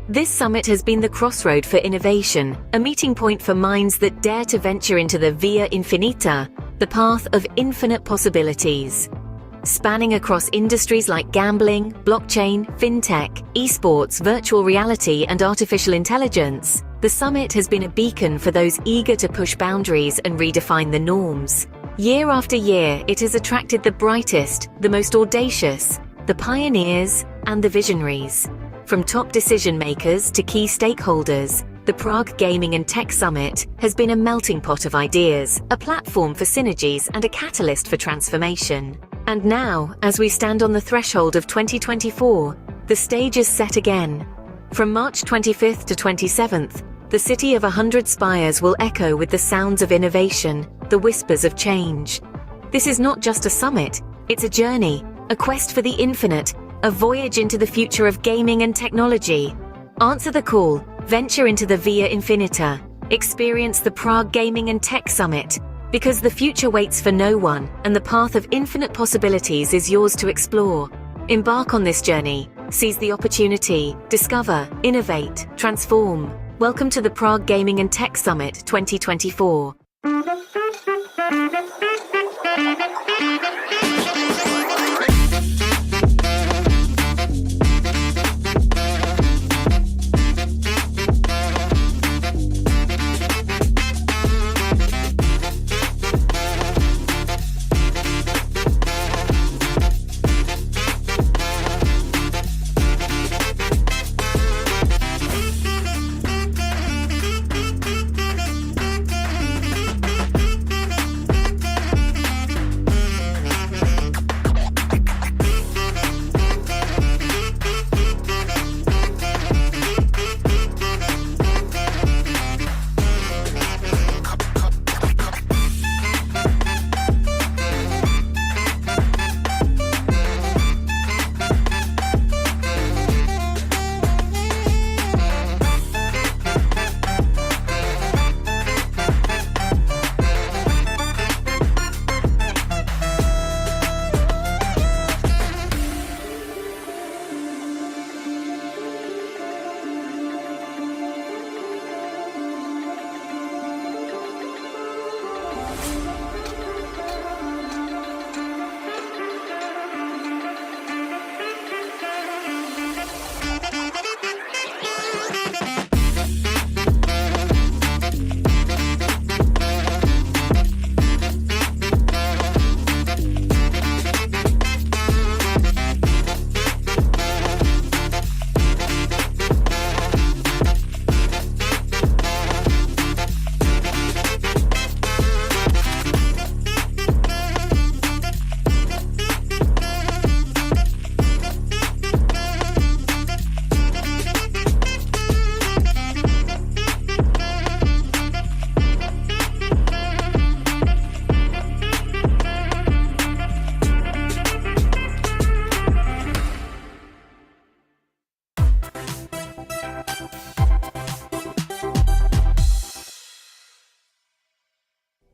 This summit has been the crossroad for innovation, a meeting point for minds that dare to venture into the Via Infinita, the path of infinite possibilities. Spanning across industries like gambling, blockchain, fintech, esports, virtual reality, and artificial intelligence, the summit has been a beacon for those eager to push boundaries and redefine the norms. Year after year, it has attracted the brightest, the most audacious, the pioneers, and the visionaries. From top decision makers to key stakeholders, the Prague Gaming and Tech Summit has been a melting pot of ideas, a platform for synergies, and a catalyst for transformation. And now, as we stand on the threshold of 2024, the stage is set again. From March 25th to 27th, the city of 100 spires will echo with the sounds of innovation, the whispers of change. This is not just a summit, it's a journey, a quest for the infinite, a voyage into the future of gaming and technology. Answer the call, venture into the Via Infinita, experience the Prague Gaming and Tech Summit, because the future waits for no one, and the path of infinite possibilities is yours to explore. Embark on this journey, seize the opportunity, discover, innovate, transform. Welcome to the Prague Gaming and Tech Summit 2024.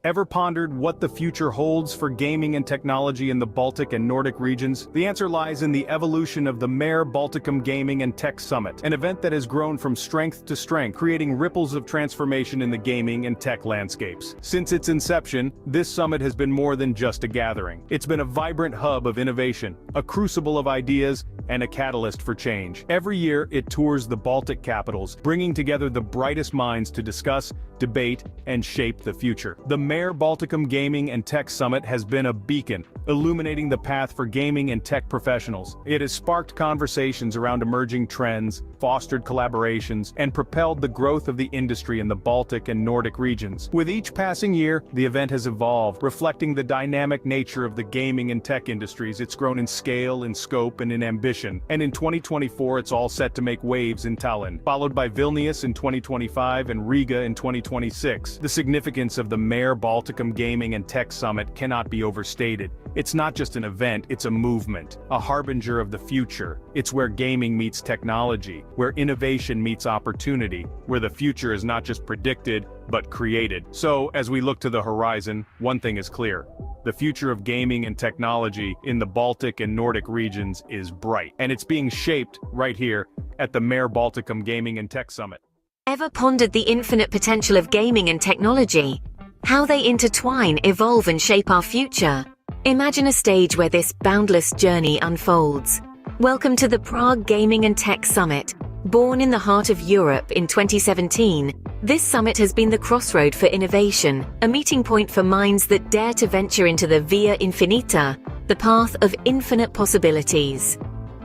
Ever pondered what the future holds for gaming and technology in the Baltic and Nordic regions? The answer lies in the evolution of the Mare Balticum Gaming and Tech Summit, an event that has grown from strength to strength, creating ripples of transformation in the gaming and tech landscapes. Since its inception, this summit has been more than just a gathering. It's been a vibrant hub of innovation, a crucible of ideas, and a catalyst for change. Every year, it tours the Baltic capitals, bringing together the brightest minds to discuss, debate, and shape the future. The Mare Balticum Gaming and Tech Summit has been a beacon, illuminating the path for gaming and tech professionals. It has sparked conversations around emerging trends, fostered collaborations, and propelled the growth of the industry in the Baltic and Nordic regions. With each passing year, the event has evolved, reflecting the dynamic nature of the gaming and tech industries. It's grown in scale, in scope, and in ambition. And in 2024, it's all set to make waves in Tallinn, followed by Vilnius in 2025 and Riga in 2026. The significance of the Mare Balticum Gaming and Tech Summit cannot be overstated. It's not just an event, it's a movement, a harbinger of the future. It's where gaming meets technology, where innovation meets opportunity, where the future is not just predicted, but created. So, as we look to the horizon, one thing is clear. The future of gaming and technology in the Baltic and Nordic regions is bright, and it's being shaped right here at the Mare Balticum Gaming and Tech Summit. Ever pondered the infinite potential of gaming and technology? How they intertwine, evolve, and shape our future? Imagine a stage where this boundless journey unfolds. Welcome to the Prague Gaming and Tech Summit. Born in the heart of Europe in 2017, this summit has been the crossroad for innovation, a meeting point for minds that dare to venture into the Via Infinita, the path of infinite possibilities.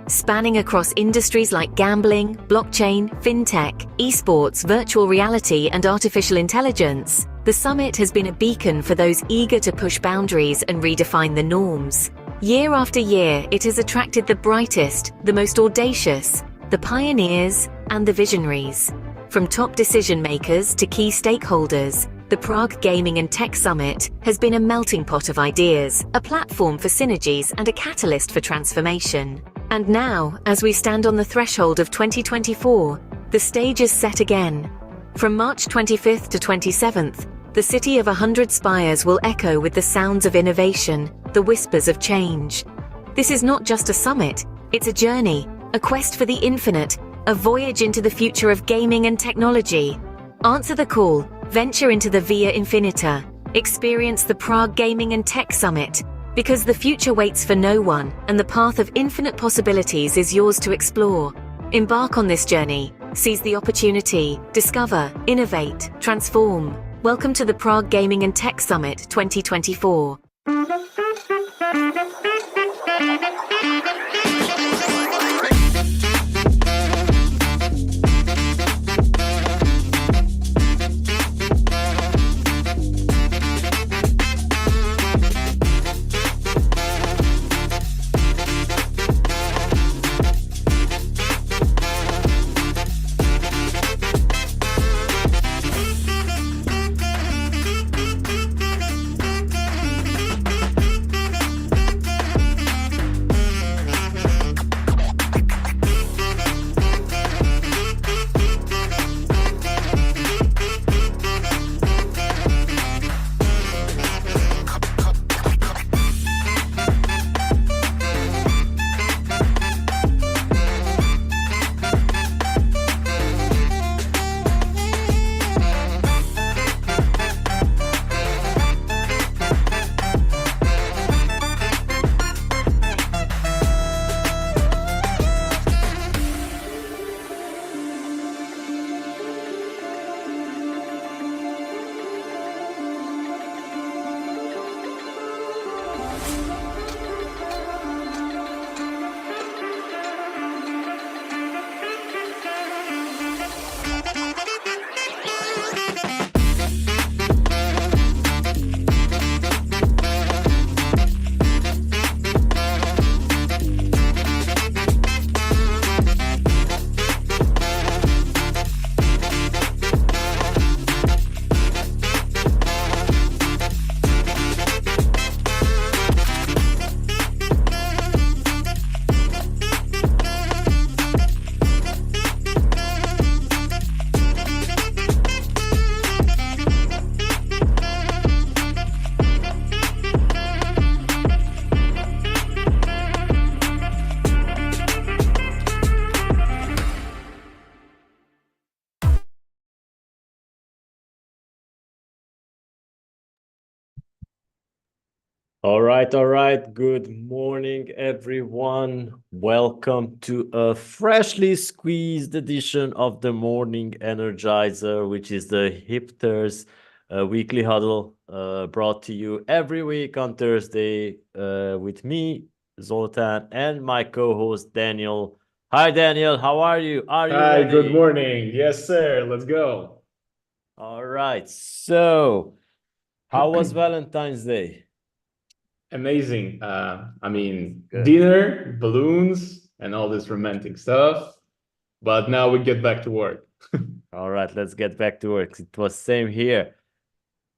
Spanning across industries like gambling, blockchain, fintech, esports, virtual reality, and artificial intelligence, the summit has been a beacon for those eager to push boundaries and redefine the norms. Year after year, it has attracted the brightest, the most audacious, the pioneers, and the visionaries. From top decision makers to key stakeholders, the Prague Gaming and Tech Summit has been a melting pot of ideas, a platform for synergies, and a catalyst for transformation. And now, as we stand on the threshold of 2024, the stage is set again. From March 25th to 27th, the city of 100 spires will echo with the sounds of innovation, the whispers of change. This is not just a summit, it's a journey, a quest for the infinite, a voyage into the future of gaming and technology. Answer the call, venture into the Via Infinita, experience the Prague Gaming and Tech Summit, because the future waits for no one, and the path of infinite possibilities is yours to explore. Embark on this journey, seize the opportunity, discover, innovate, transform. Welcome to the Prague Gaming and Tech Summit 2024. All right. Good morning, everyone. Welcome to a freshly squeezed edition of the Morning Energizer, which is the HIPTHER'S weekly huddle brought to you every week on Thursday with me, Zoltan, and my co-host, Daniel. Hi, Daniel. How are you? Are you Hi, ready? good morning. Yes, sir. Let's go. All right. So, how was Valentine's Day? Amazing. Good. Dinner, balloons, and all this romantic stuff. But now we get back to work. All right, let's get back to work. It was same here.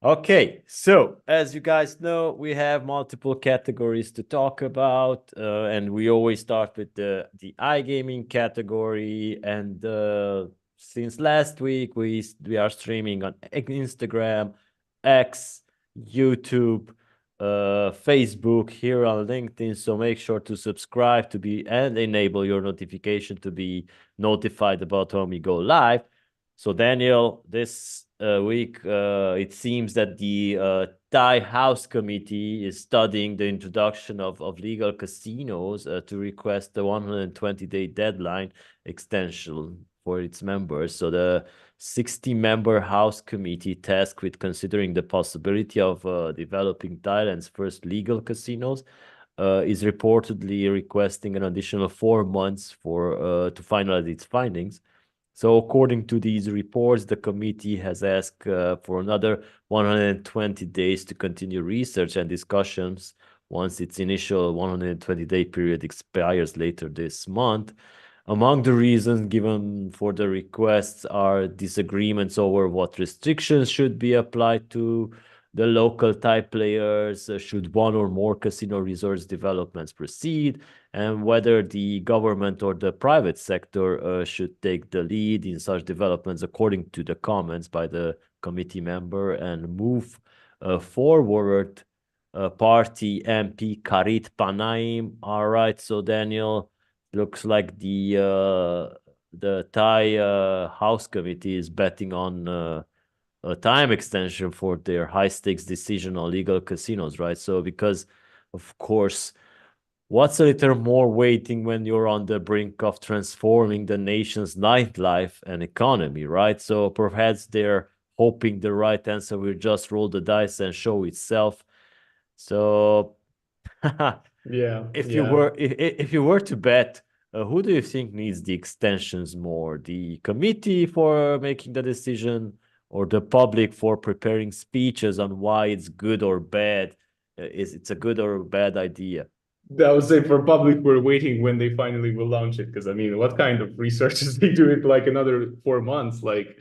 Okay, so as you guys know, we have multiple categories to talk about, and we always start with the iGaming category. And since last week, we are streaming on Instagram, X, YouTube, Facebook, here on LinkedIn. So make sure to subscribe and enable your notification to be notified about when we go live. So Daniel, this week it seems that the Thai House Committee is studying the introduction of legal casinos to request the 120-day deadline extension for its members. So the 60-member House Committee tasked with considering the possibility of developing Thailand's first legal casinos is reportedly requesting an additional 4 months to finalize its findings. So according to these reports, the committee has asked for another 120 days to continue research and discussions once its initial 120-day period expires later this month. Among the reasons given for the requests are disagreements over what restrictions should be applied to the local Thai players, should one or more casino resorts developments proceed, and whether the government or the private sector should take the lead in such developments according to the comments by the committee member and move forward. Party MP Karit Panaim. All right, so Daniel, looks like the Thai House Committee is betting on a time extension for their high stakes decision on legal casinos, right? So because, of course, what's a little more waiting when you're on the brink of transforming the nation's nightlife and economy, right? So perhaps they're hoping the right answer will just roll the dice and show itself. So if you were to bet, who do you think needs the extensions more? The committee for making the decision, or the public for preparing speeches on why it's good or bad? Is it's a good or bad idea? I would say for public, we're waiting when they finally will launch it. Because I mean, what kind of research is they do it like another 4 months? Like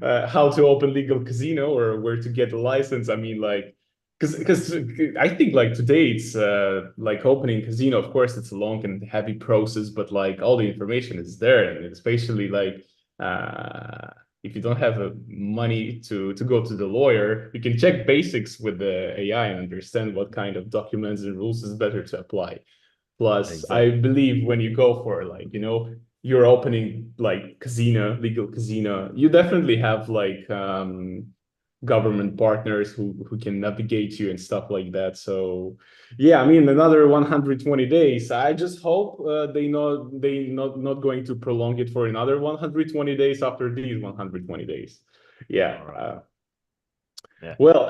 how to open legal casino or where to get a license. I mean, like, because I think like today it's like opening casino. Of course, it's a long and heavy process, but like all the information is there, and especially like if you don't have money to go to the lawyer, you can check basics with the AI and understand what kind of documents and rules is better to apply. Plus, I believe when you go for like, you're opening like casino, legal casino, you definitely have like government partners who can navigate you and stuff like that. So yeah, I mean, another 120 days. I just hope they not going to prolong it for another 120 days after these 120 days. Yeah. Yeah. Well,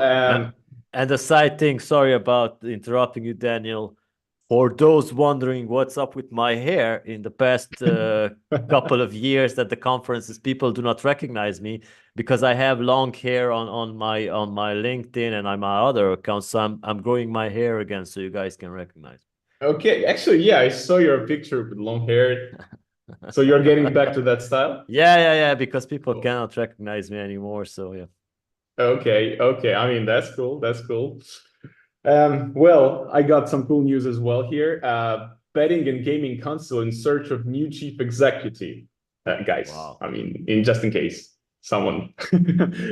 and the side thing, sorry about interrupting you, Daniel. For those wondering what's up with my hair in the past couple of years at the conferences, people do not recognize me because I have long hair on my LinkedIn and on my other accounts. So I'm growing my hair again, so you guys can recognize me. Okay, actually, yeah, I saw your picture with long hair. So you're getting back to that style? Yeah, because people cannot recognize me anymore. So yeah. Okay. I mean, that's cool. That's cool. Well, I got some cool news as well here. Betting and Gaming Council in search of new chief executive. Guys, wow. I mean, just in case someone.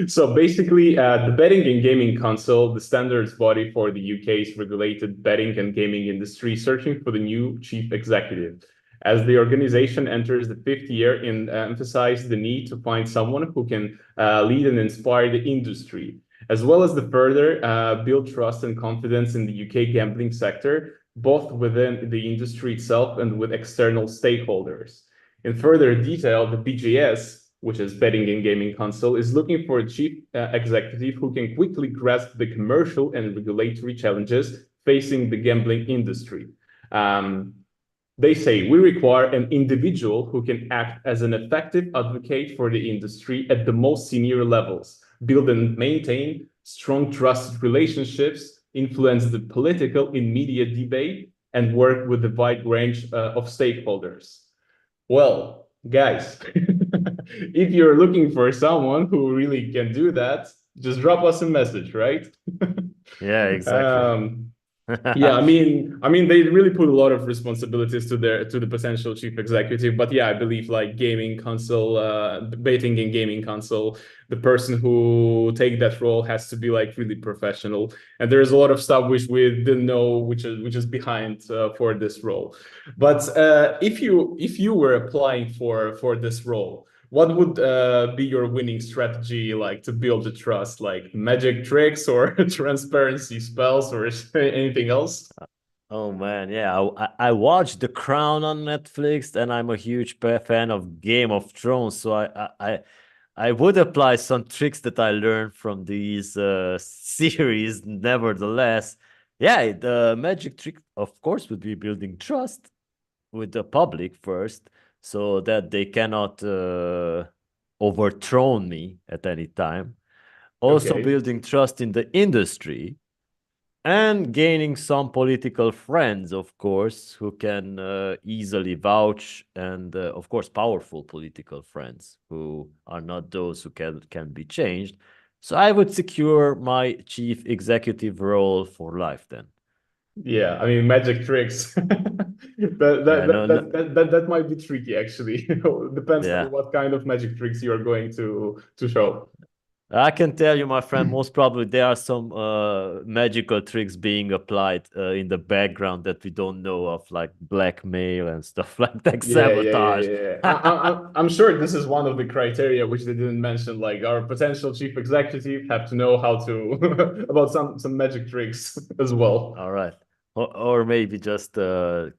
So basically, the Betting and Gaming Council, the standards body for the UK's regulated betting and gaming industry, searching for the new chief executive. As the organization enters the 5th year and emphasizes the need to find someone who can lead and inspire the industry, as well as the further build trust and confidence in the UK gambling sector, both within the industry itself and with external stakeholders. In further detail, the BGS, which is Betting and Gaming Council, is looking for a chief executive who can quickly grasp the commercial and regulatory challenges facing the gambling industry. They say we require an individual who can act as an effective advocate for the industry at the most senior levels, build and maintain strong trusted relationships, influence the political and media debate, and work with a wide range of stakeholders. Well, guys, if you're looking for someone who really can do that, just drop us a message, right? Yeah, exactly. Yeah, I mean, they really put a lot of responsibilities to the potential chief executive. But yeah, I believe like gaming console, betting in gaming console, the person who take that role has to be like really professional. And there's a lot of stuff which we didn't know, which is behind for this role. But if you were applying for this role, what would be your winning strategy like to build the trust? Like magic tricks or transparency spells or anything else? Oh man, yeah, I watched The Crown on Netflix, and I'm a huge fan of Game of Thrones, so I would apply some tricks that I learned from these series. Nevertheless, yeah, the magic trick, of course, would be building trust with the public first, so that they cannot overthrow me at any time. Also, Okay. building trust in the industry and gaining some political friends, of course, who can easily vouch, and of course, powerful political friends who are not those who can be changed. So I would secure my chief executive role for life then. Yeah, I mean magic tricks. Yeah, no, no, That might be tricky actually. Depends on yeah. what kind of magic tricks you are going to show. I can tell you, my friend, most probably there are some magical tricks being applied in the background that we don't know of, like blackmail and stuff like that, sabotage. Yeah. I'm sure this is one of the criteria which they didn't mention. Like our potential chief executive have to know how to about some magic tricks as well. All right. Or maybe just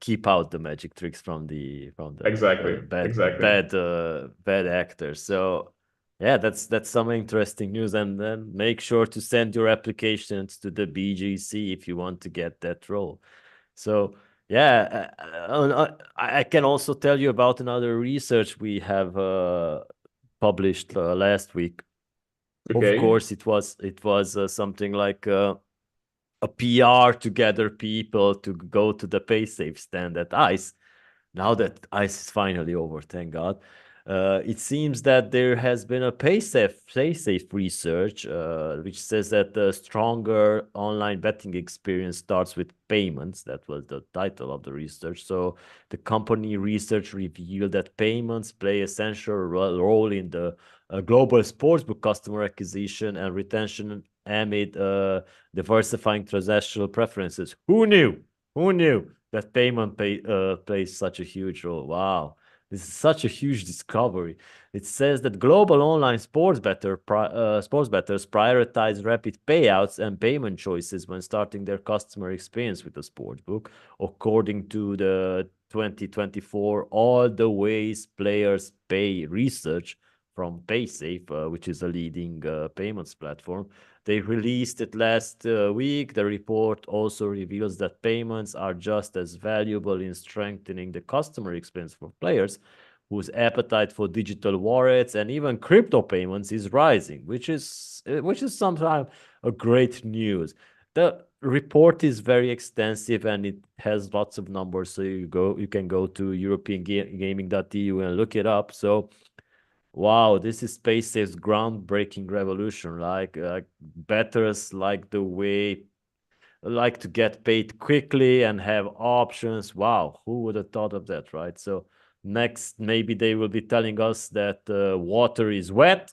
keep out the magic tricks from the Exactly. Exactly. bad actors. So yeah, that's some interesting news. And then make sure to send your applications to the BGC if you want to get that role. So yeah, I can also tell you about another research we have published last week. Of Okay. course, it was something like a PR to gather people to go to the PaySafe stand at ICE. Now that ICE is finally over, thank God. It seems that there has been a PaySafe research, which says that the stronger online betting experience starts with payments. That was the title of the research. So the company research revealed that payments play essential role in the global sportsbook customer acquisition and retention amid diversifying transactional preferences. Who knew? Who knew that plays such a huge role? Wow. This is such a huge discovery. It says that global online sports bettors prioritize rapid payouts and payment choices when starting their customer experience with the sportsbook, according to the 2024 All the Ways Players Pay research from PaySafe, which is a leading payments platform. They released it last week. The report also reveals that payments are just as valuable in strengthening the customer experience for players whose appetite for digital wallets and even crypto payments is rising, which is sometimes a great news. The report is very extensive and it has lots of numbers, so you can go to europeangaming.eu and look it up. So wow, this is SpaceX's groundbreaking revolution. Like bettors like the way like to get paid quickly and have options. Wow, who would have thought of that, right? So next, maybe they will be telling us that water is wet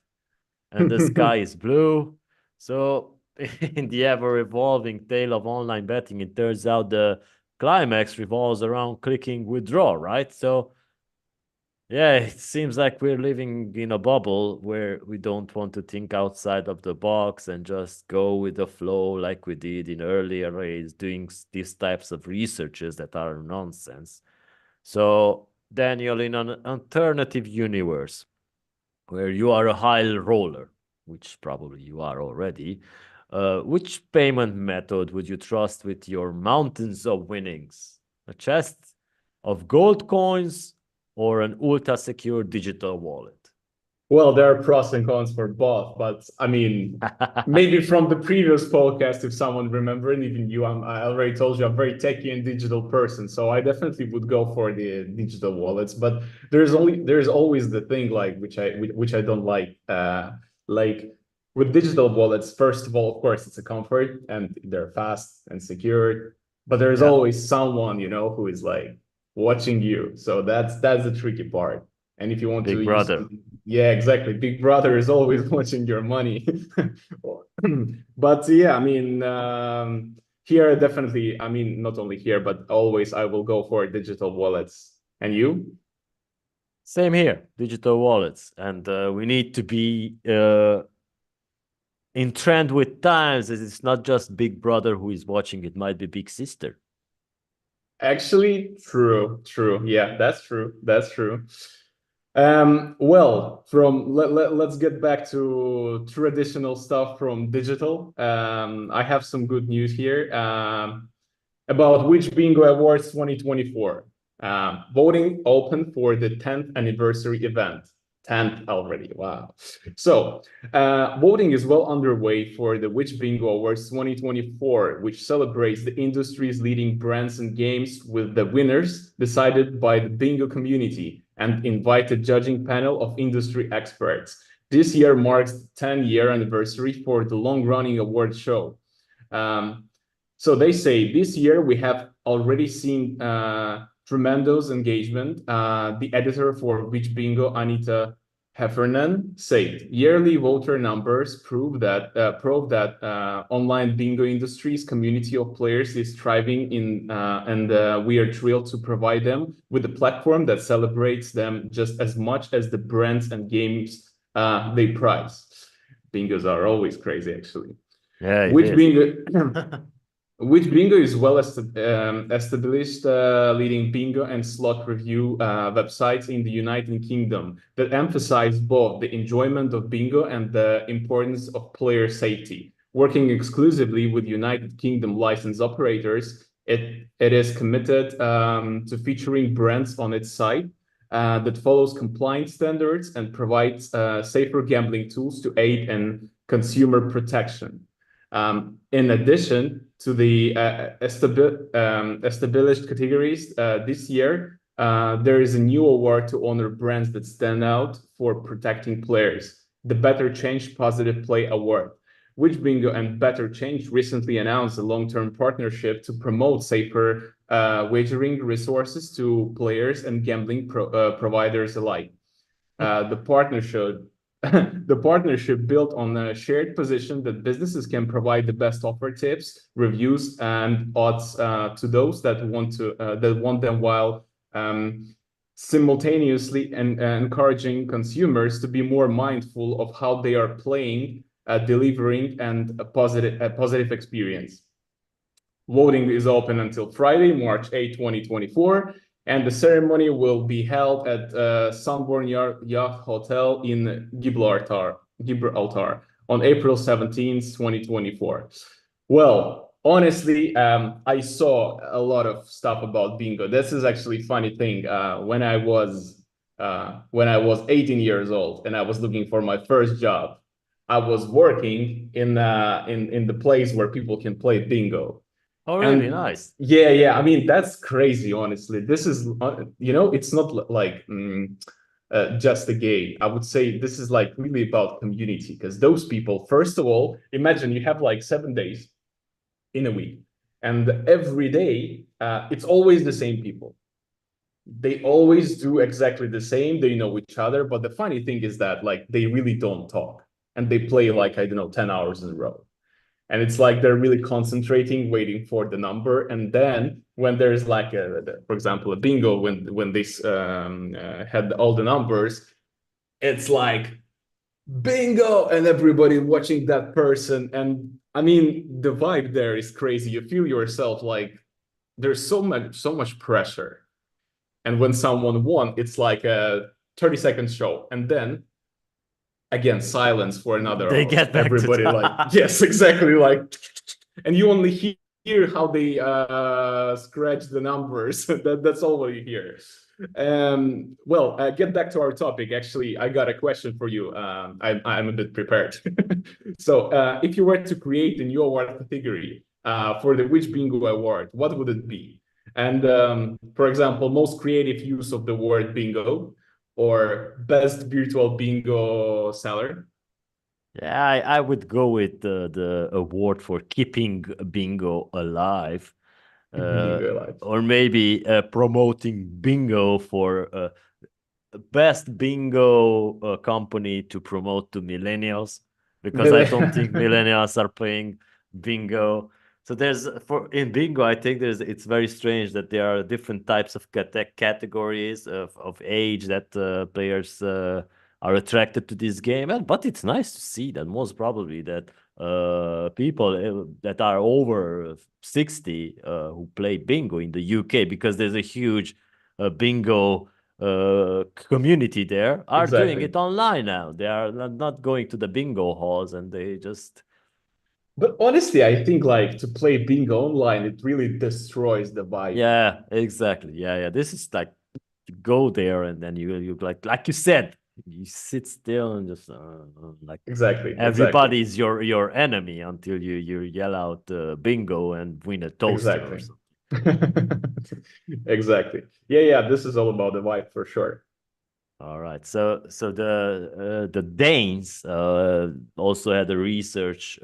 and the sky is blue. So in the ever-evolving tale of online betting, it turns out the climax revolves around clicking withdraw, right? So yeah, it seems like we're living in a bubble where we don't want to think outside of the box and just go with the flow like we did in earlier days, doing these types of researches that are nonsense. So, Daniel, in an alternative universe where you are a high roller, which probably you are already, which payment method would you trust with your mountains of winnings? A chest of gold coins or an ultra secure digital wallet? Well, there are pros and cons for both, but I mean, maybe from the previous podcast, if someone remember, and even you, I already told you I'm very techy and digital person, so I definitely would go for the digital wallets. But there's always the thing like which I don't like with digital wallets, first of all, of course, it's a comfort and they're fast and secure, but there's always someone, who is like watching you. So that's the tricky part. And if you want to Big use brother. yeah, exactly. Big brother is always watching your money. But yeah, I mean, here definitely, I mean, not only here, but always I will go for digital wallets. And you? Same here, digital wallets. And we need to be in trend with times, as it's not just Big Brother who is watching, it might be Big Sister. Actually, true. Yeah, that's true. That's true. Well, let's get back to traditional stuff from digital. I have some good news here. About which Bingo Awards 2024. Voting open for the 10th anniversary event. 10th already, wow. So, voting is well underway for the Which Bingo Awards 2024, which celebrates the industry's leading brands and games, with the winners decided by the bingo community and invited judging panel of industry experts. This year marks the 10-year anniversary for the long-running award show. So they say this year we have already seen tremendous engagement. The editor for Which Bingo, Anita Heffernan, said yearly voter numbers prove that online bingo industry's community of players is thriving and we are thrilled to provide them with a platform that celebrates them just as much as the brands and games they prize. Bingos are always crazy, actually. Yeah, Which bingo? Which Bingo is well established leading bingo and slot review websites in the United Kingdom that emphasize both the enjoyment of bingo and the importance of player safety. Working exclusively with United Kingdom licensed operators, it is committed to featuring brands on its site that follows compliance standards and provides safer gambling tools to aid in consumer protection. In addition to the established categories, this year, there is a new award to honor brands that stand out for protecting players, the Better Change Positive Play Award. Which Bingo and Better Change recently announced a long-term partnership to promote safer wagering resources to players and gambling providers alike. The partnership built on a shared position that businesses can provide the best offer tips, reviews, and odds to those that want them, while simultaneously encouraging consumers to be more mindful of how they are playing, delivering a positive experience. Voting is open until Friday, March 8, 2024. And the ceremony will be held at Sunborn Yacht Hotel in Gibraltar on April 17th, 2024. Well, honestly, I saw a lot of stuff about bingo. This is actually a funny thing. When I was 18 years old and I was looking for my first job, I was working in the place where people can play bingo. Oh, really? Nice. Yeah. I mean, that's crazy, honestly. This is, it's not like just a game. I would say this is like really about community, because those people, first of all, imagine you have like 7 days in a week, and every day it's always the same people. They always do exactly the same. They know each other. But the funny thing is that like they really don't talk, and they play like, I don't know, 10 hours in a row. And it's like they're really concentrating, waiting for the number. And then when there's like, for example, a bingo, when they had all the numbers, it's like bingo, and everybody watching that person. And I mean, the vibe there is crazy. You feel yourself like there's so much pressure. And when someone won, it's like a 30-second show. And then again, silence for another They hour. get back Everybody to like, yes, exactly, like, and you only hear how they scratch the numbers. That's all what you hear. Well, get back to our topic. Actually, I got a question for you. I'm a bit prepared. So if you were to create a new award category for the Which Bingo Award, what would it be? And for example, most creative use of the word bingo, or best virtual bingo seller? Yeah, I would go with the award for keeping bingo alive, uh, Bingo life. or maybe promoting bingo for best bingo company to promote to millennials, because I don't think millennials are playing bingo. So there's for in bingo, I think it's very strange that there are different types of categories of age that players are attracted to this game. But it's nice to see that most probably that people that are over 60 who play bingo in the UK, because there's a huge bingo community there, are doing Exactly. it online now. They are not going to the bingo halls, and they just But honestly, I think like to play bingo online, it really destroys the vibe. yeah, exactly, yeah. This is like you go there and then you like you said, you sit still and just like Exactly, exactly, everybody is your enemy until you yell out bingo and win a toaster or exactly. something. Exactly. Yeah, this is all about the vibe for sure. All right. So the Danes also had a research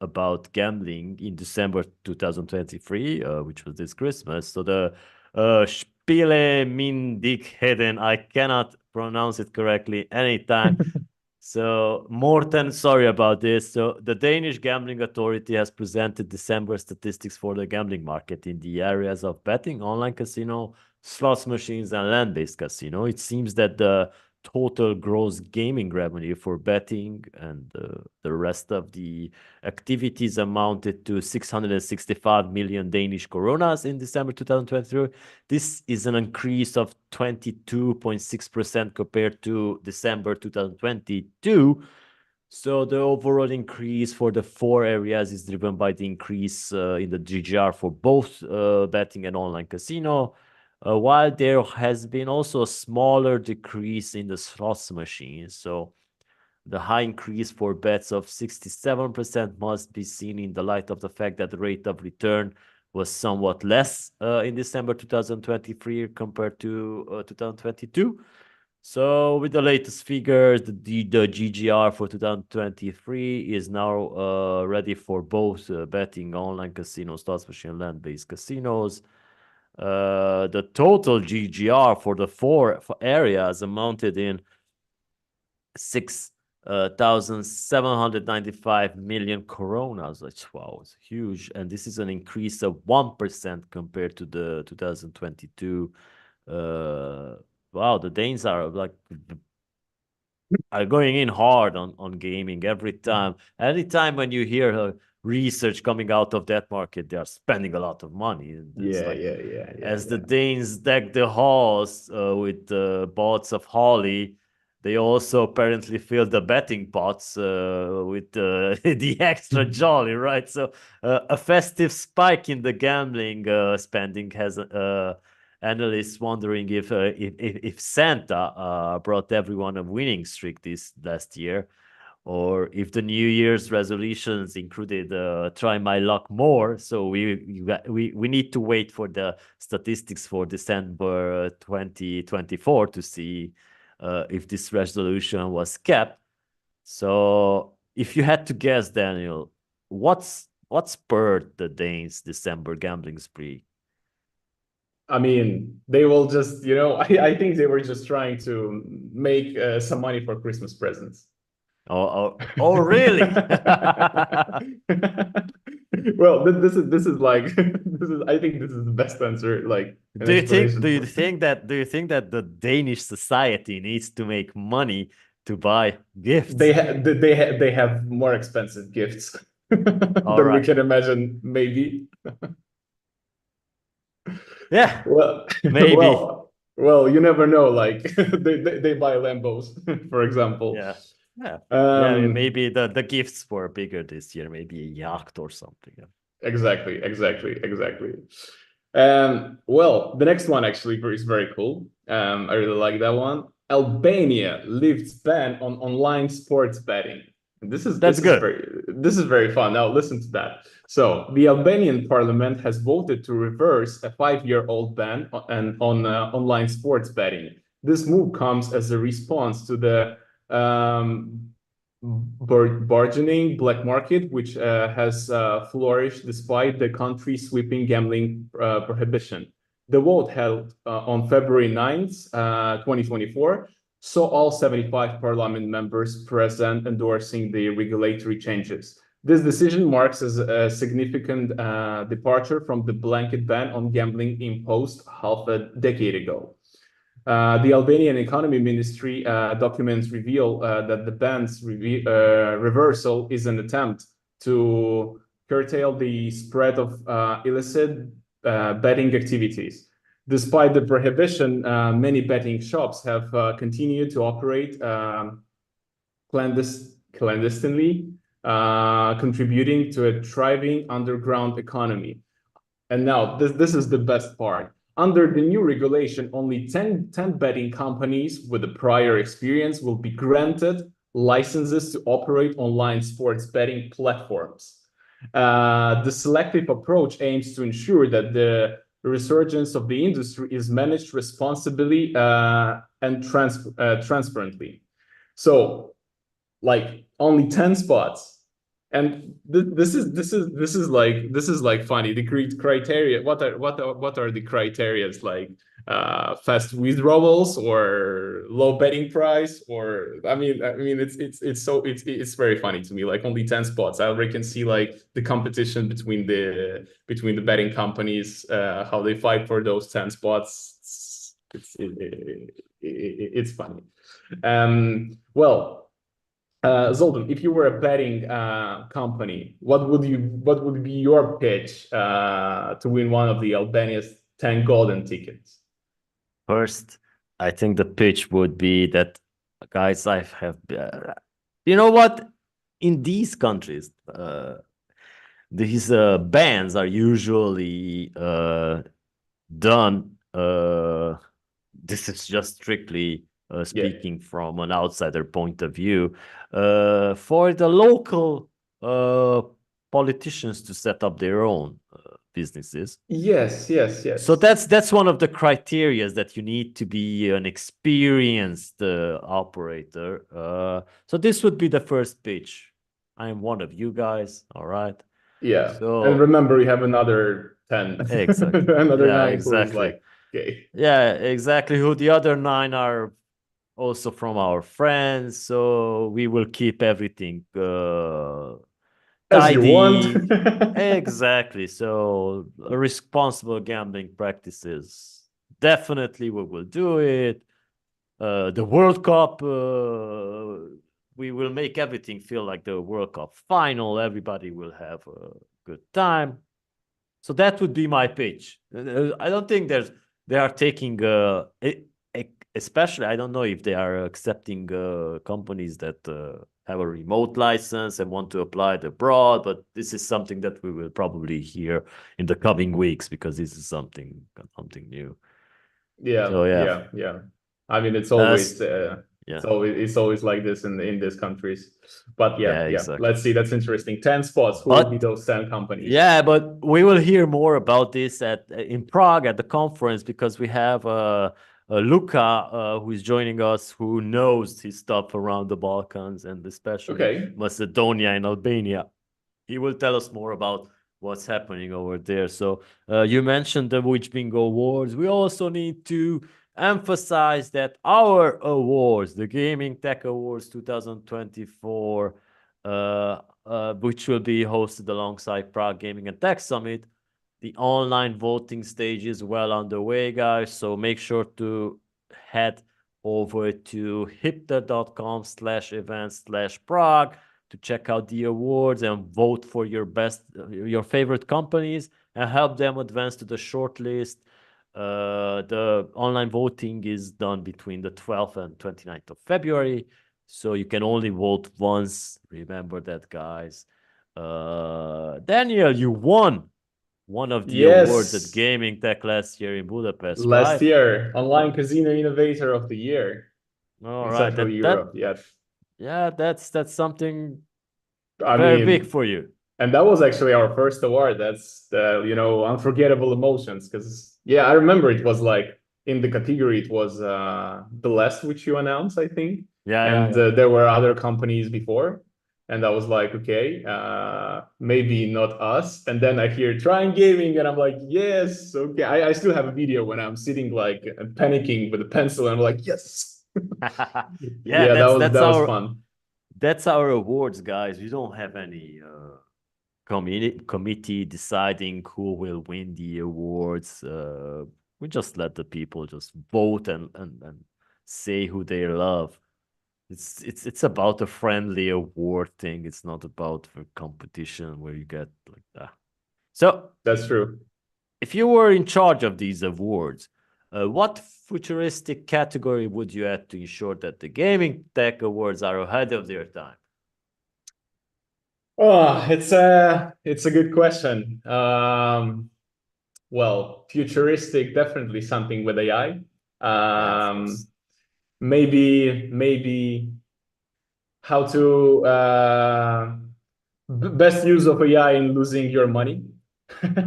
about gambling in December 2023, which was this Christmas. So the Spiele Myndigheten, I cannot pronounce it correctly anytime. So, Morten, sorry about this. So, the Danish Gambling Authority has presented December statistics for the gambling market in the areas of betting, online casino, slots machines, and land-based casino. It seems that the total gross gaming revenue for betting and the rest of the activities amounted to 665 million Danish coronas in December 2023. This is an increase of 22.6% compared to December 2022. So the overall increase for the four areas is driven by the increase in the GGR for both betting and online casino, while there has been also a smaller decrease in the slots machines. So the high increase for bets of 67% must be seen in the light of the fact that the rate of return was somewhat less in December 2023 compared to 2022. So with the latest figures, the GGR for 2023 is now ready for both betting, online casinos, slots machine, land-based casinos. The total GGR for the four areas amounted in 6,795 million coronas. That's wow, it's huge. And this is an increase of 1% compared to the 2022. Wow, the Danes are going in hard on gaming every time. Anytime when you hear research coming out of that market, they are spending a lot of money. And it's like as the Yeah. Danes deck the halls with bots of holly, they also apparently fill the betting pots with the extra jolly, right? So a festive spike in the gambling spending has analysts wondering if Santa brought everyone a winning streak this last year, or if the New Year's resolutions included try my luck more. So we need to wait for the statistics for December 2024 to see if this resolution was kept. So if you had to guess, Daniel, what spurred the Danes' December gambling spree? I mean, they will just, I think they were just trying to make some money for Christmas presents. Oh, really? Well, this is like this is I think this is the best answer, like an Do you think explanation do you for. think that do you think that the Danish society needs to make money to buy gifts? They have more expensive gifts All than we right. can imagine, maybe. Yeah, Well, maybe. you never know. Like they buy Lambos, for example. Yeah. Yeah. Yeah, Um, maybe the gifts were bigger this year, maybe a yacht or something. exactly. Well, the next one actually is very cool. I really like that one. Albania lifts ban on online sports betting. That's good. This is very fun. Now listen to that. So the Albanian parliament has voted to reverse a 5-year-old ban on online sports betting. This move comes as a response to the burgeoning black market, which has flourished despite the country's sweeping gambling prohibition. The vote held on February 9th, 2024, saw all 75 parliament members present endorsing the regulatory changes. This decision marks a significant departure from the blanket ban on gambling imposed half a decade ago. The Albanian Economy Ministry documents reveal that the ban's reversal is an attempt to curtail the spread of illicit betting activities. Despite the prohibition, many betting shops have continued to operate clandestinely, contributing to a thriving underground economy. And now, this is the best part. Under the new regulation, only 10 betting companies with a prior experience will be granted licenses to operate online sports betting platforms. The selective approach aims to ensure that the resurgence of the industry is managed responsibly and transparently. So, like, only 10 spots. And this is like funny. The criteria. What are the criterias, like fast withdrawals or low betting price? Or I mean it's very funny to me. Like, only 10 spots. I already can see like the competition between the betting companies, how they fight for those 10 spots. It's funny. Well. Zoltan, if you were a betting company, what would be your pitch to win one of the Albania's 10 golden tickets? First, I think the pitch would be that, guys, you know what? In these countries, these bans are usually done. This is just strictly speaking from an outsider point of view, for the local politicians to set up their own businesses. Yes. So that's one of the criteria, that you need to be an experienced operator. So this would be the first pitch. I am one of you guys. All right. Yeah. So, and remember, we have another 10. Exactly. Another 9 exactly. like, okay. Yeah, exactly. Who the other 9 are also from our friends. So we will keep everything as you want. Exactly. So responsible gambling practices, definitely we will do it. The World Cup, we will make everything feel like the World Cup final. Everybody will have a good time. So that would be my pitch. I don't think they are taking especially, I don't know if they are accepting companies that have a remote license and want to apply it abroad, but this is something that we will probably hear in the coming weeks, because this is something new. Yeah. So, yeah. I mean, it's always it's always like this in these countries. But yeah. Exactly. Let's see. That's interesting. 10 spots. Who will be those 10 companies? Yeah, but we will hear more about this in Prague at the conference, because we have Luca, who is joining us, who knows his stuff around the Balkans and especially Macedonia and Albania. He will tell us more about what's happening over there. So you mentioned the Which Bingo Awards. We also need to emphasize that our awards, the Gaming Tech Awards 2024, which will be hosted alongside Prague Gaming and Tech Summit, the online voting stage is well underway, guys. So make sure to head over to hipther.com/events/Prague to check out the awards and vote for your favorite companies and help them advance to the shortlist. The online voting is done between the 12th and 29th of February. So you can only vote once. Remember that, guys. Daniel, you won one of the awards at Gaming Tech last year in Budapest, last year, Online Casino Innovator of the Year. All right. Central Europe, yes. Yeah, that's something very big for you. And that was actually our first award. That's unforgettable emotions, because I remember it was like in the category, it was the last which you announced, I think. Yeah. there were other companies before, and I was like, okay, maybe not us. And then I hear trying gaming, and I'm like, yes, okay. I still have a video when I'm sitting like panicking with a pencil, and I'm like, yes. Yeah, Yeah, that's that was our fun. awards, guys. We don't have any committee deciding who will win the awards. We just let the people just vote and say who they love. It's about a friendly award thing. It's not about the competition where you get like that. So That's true. if you were in charge of these awards, what futuristic category would you add to ensure that the gaming tech awards are ahead of their time? Oh, it's a good question. Well, futuristic, definitely something with AI. Yeah, of course. Maybe how to best use of AI in losing your money.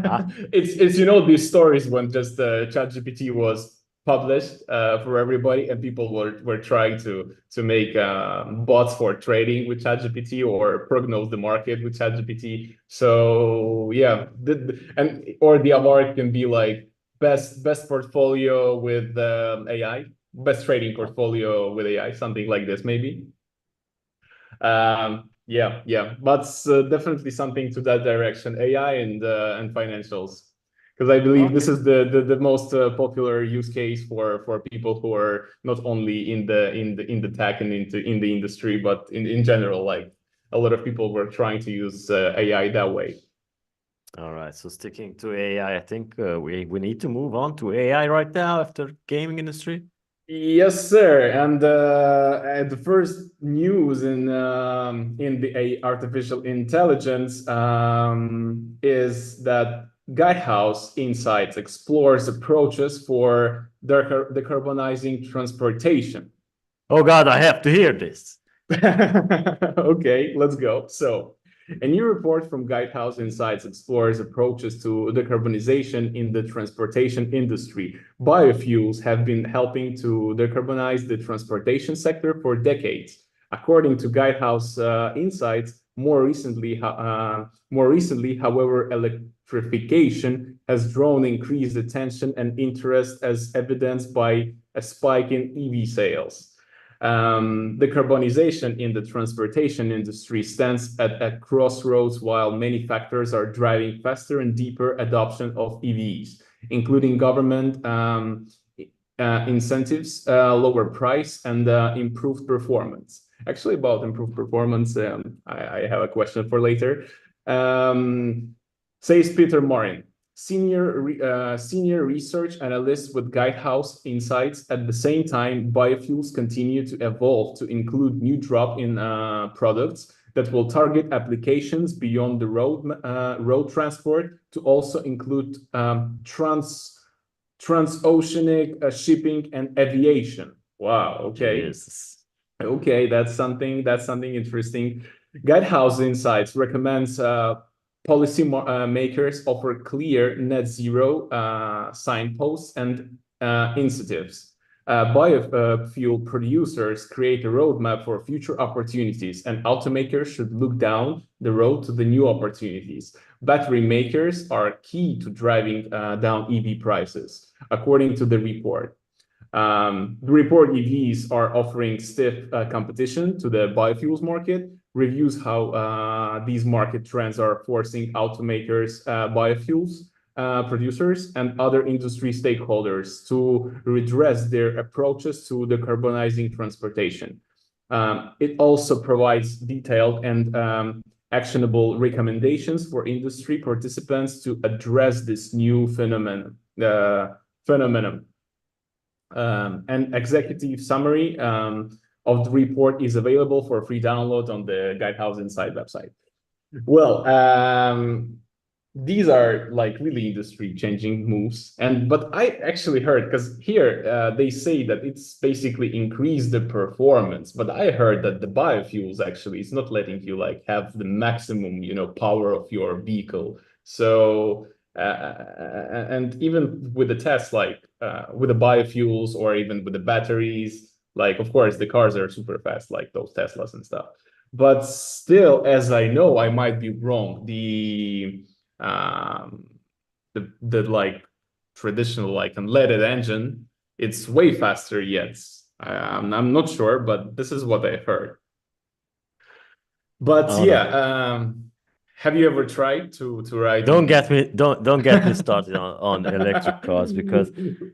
Ah, It's these stories when just ChatGPT was published for everybody, and people were trying to make bots for trading with ChatGPT or prognose the market with ChatGPT. So yeah, and or the award can be like best portfolio with AI, best trading portfolio with AI, something like this maybe. Yeah, but definitely something to that direction, AI and financials, because I believe this okay. is the most popular use case for people who are not only in the tech and in the industry, but in general, like a lot of people were trying to use AI that way. All right. So sticking to AI, I think we need to move on to AI right now after gaming industry. Yes, sir. And the first news in the artificial intelligence is that Guidehouse Insights explores approaches for decarbonizing transportation. Oh God, I have to hear this. Okay, let's go. So, a new report from Guidehouse Insights explores approaches to decarbonization in the transportation industry. Biofuels have been helping to decarbonize the transportation sector for decades. According to Guidehouse Insights, more recently, however, electrification has drawn increased attention and interest, as evidenced by a spike in EV sales. Decarbonization in the transportation industry stands at a crossroads while many factors are driving faster and deeper adoption of EVs, including government incentives, lower price, and improved performance. Actually, about improved performance, I have a question for later. Says Peter Morin, senior research analyst with Guidehouse Insights. At the same time, biofuels continue to evolve to include new drop-in products that will target applications beyond the road transport to also include transoceanic shipping and aviation. Wow. Okay. Jesus. Okay, that's something interesting. Guidehouse Insights recommends policy makers offer clear net zero signposts and incentives. Biofuel producers create a roadmap for future opportunities, and automakers should look down the road to the new opportunities. Battery makers are key to driving down EV prices, according to the report. The report EVs are offering stiff competition to the biofuels market, reviews how these market trends are forcing automakers, biofuels producers, and other industry stakeholders to redress their approaches to decarbonizing transportation. It also provides detailed and actionable recommendations for industry participants to address this new phenomenon. An executive summary of the report is available for free download on the Guidehouse Insight website. Well, these are like really industry changing moves. But I actually heard, because here they say that it's basically increased the performance, but I heard that the biofuels actually is not letting you like have the maximum, power of your vehicle. So and even with the tests, like with the biofuels or even with the batteries, Like, of course, the cars are super fast, like those Teslas and stuff. But still, as I know, I might be wrong. The like traditional like unleaded engine, it's way faster yet. I'm not sure, but this is what I heard. But Oh yeah, no. have you ever tried to ride Don't in? get me don't get me started on electric cars, because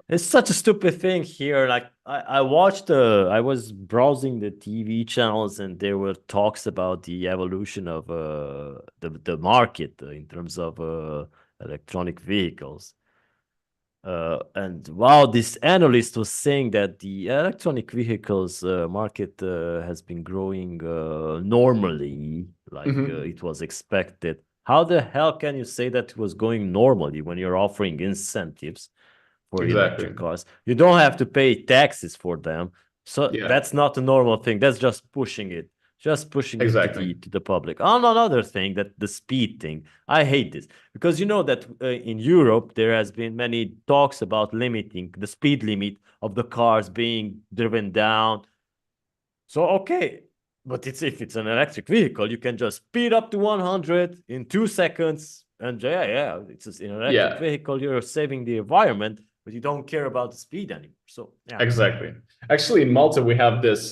it's such a stupid thing here. Like I watched I was browsing the TV channels, and there were talks about the evolution of the market in terms of electronic vehicles. And wow, this analyst was saying that the electronic vehicles market has been growing normally, like Mhm. it was expected. How the hell can you say that it was going normally when you're offering incentives for Exactly. electric cars? You don't have to pay taxes for them. So Yeah, that's not a normal thing. That's just pushing it exactly. to the public. On another thing, that the speed thing, I hate this, because you know that in Europe there has been many talks about limiting the speed limit of the cars being driven down. So okay, but if it's an electric vehicle, you can just speed up to 100 in 2 seconds, and yeah, it's just an electric Yeah, vehicle. You're saving the environment, but you don't care about the speed anymore. So yeah. exactly. Actually, in Malta, we have this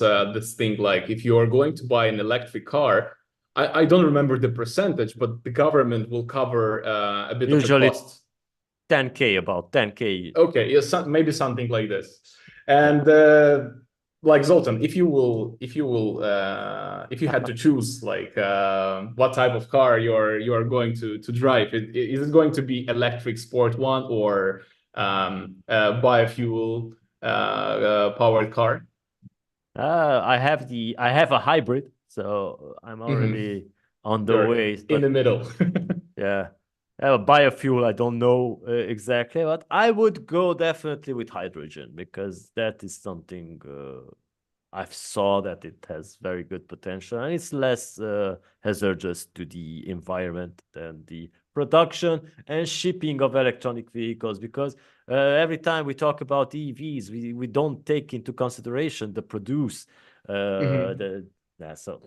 thing like if you are going to buy an electric car, I don't remember the percentage, but the government will cover a bit of the Usually cost. 10K, about 10K. Okay, yeah, maybe something like this. And like Zoltan, if you had to choose like what type of car you're going to drive, is it going to be electric sport one or biofuel powered car? I have a hybrid, so I'm Mhm. already on the You're way. in the But middle. yeah, biofuel, I don't know exactly, but I would go definitely with hydrogen, because that is something I've saw that it has very good potential, and it's less hazardous to the environment than the production and shipping of electronic vehicles. Because every time we talk about EVs, we don't take into consideration the produce Mhm. the yeah. So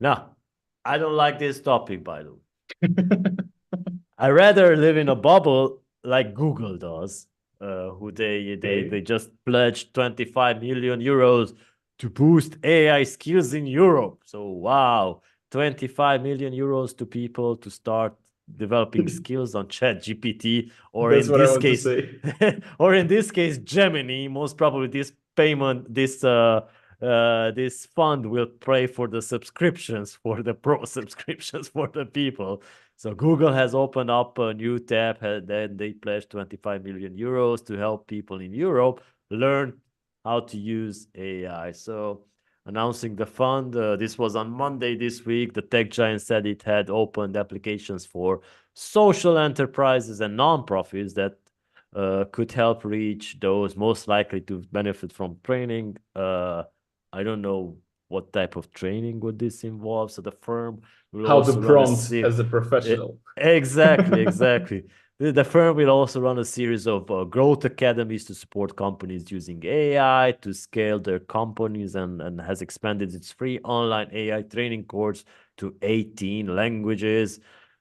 now, I don't like this topic, by the way. I rather live in a bubble like Google does, who they Okay. just pledged 25 million euros to boost AI skills in Europe. So wow, 25 million euros to people to start developing skills on Chat GPT, or That's in what I this want to case, say. or in this case, Gemini. Most probably, this fund will pay for the subscriptions, for the pro subscriptions for the people. So Google has opened up a new tab, and then they pledged 25 million euros to help people in Europe learn how to use AI. So announcing the fund, this was on Monday this week. The tech giant said it had opened applications for social enterprises and nonprofits that could help reach those most likely to benefit from training. I don't know what type of training would this involve. So the firm will How to also run a prompt as a professional. exactly, exactly. The firm will also run a series of growth academies to support companies using AI to scale their companies, and has expanded its free online AI training course to 18 languages.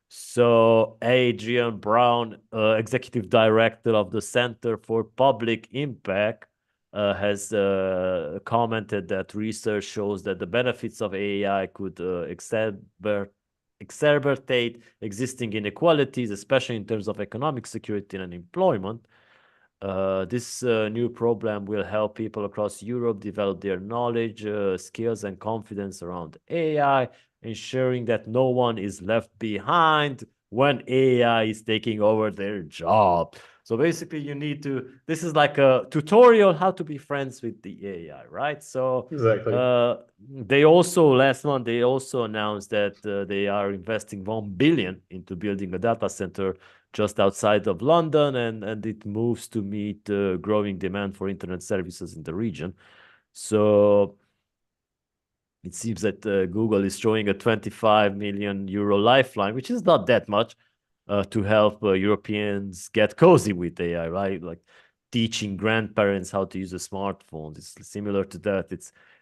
So Adrian Brown, executive director of the Center for Public Impact, has commented that research shows that the benefits of AI could exacerbate existing inequalities, especially in terms of economic security and employment. This new program will help people across Europe develop their knowledge, skills, and confidence around AI, ensuring that no one is left behind when AI is taking over their job. So basically, you need to. This is like a tutorial how to be friends with the AI, right? So Exactly. they also last month they also announced that they are investing 1 billion into building a data center just outside of London, and it moves to meet growing demand for internet services in the region. So it seems that Google is showing a 25 million euro lifeline, which is not that much, to help Europeans get cozy with AI, right? Like teaching grandparents how to use a smartphone. It's similar to that.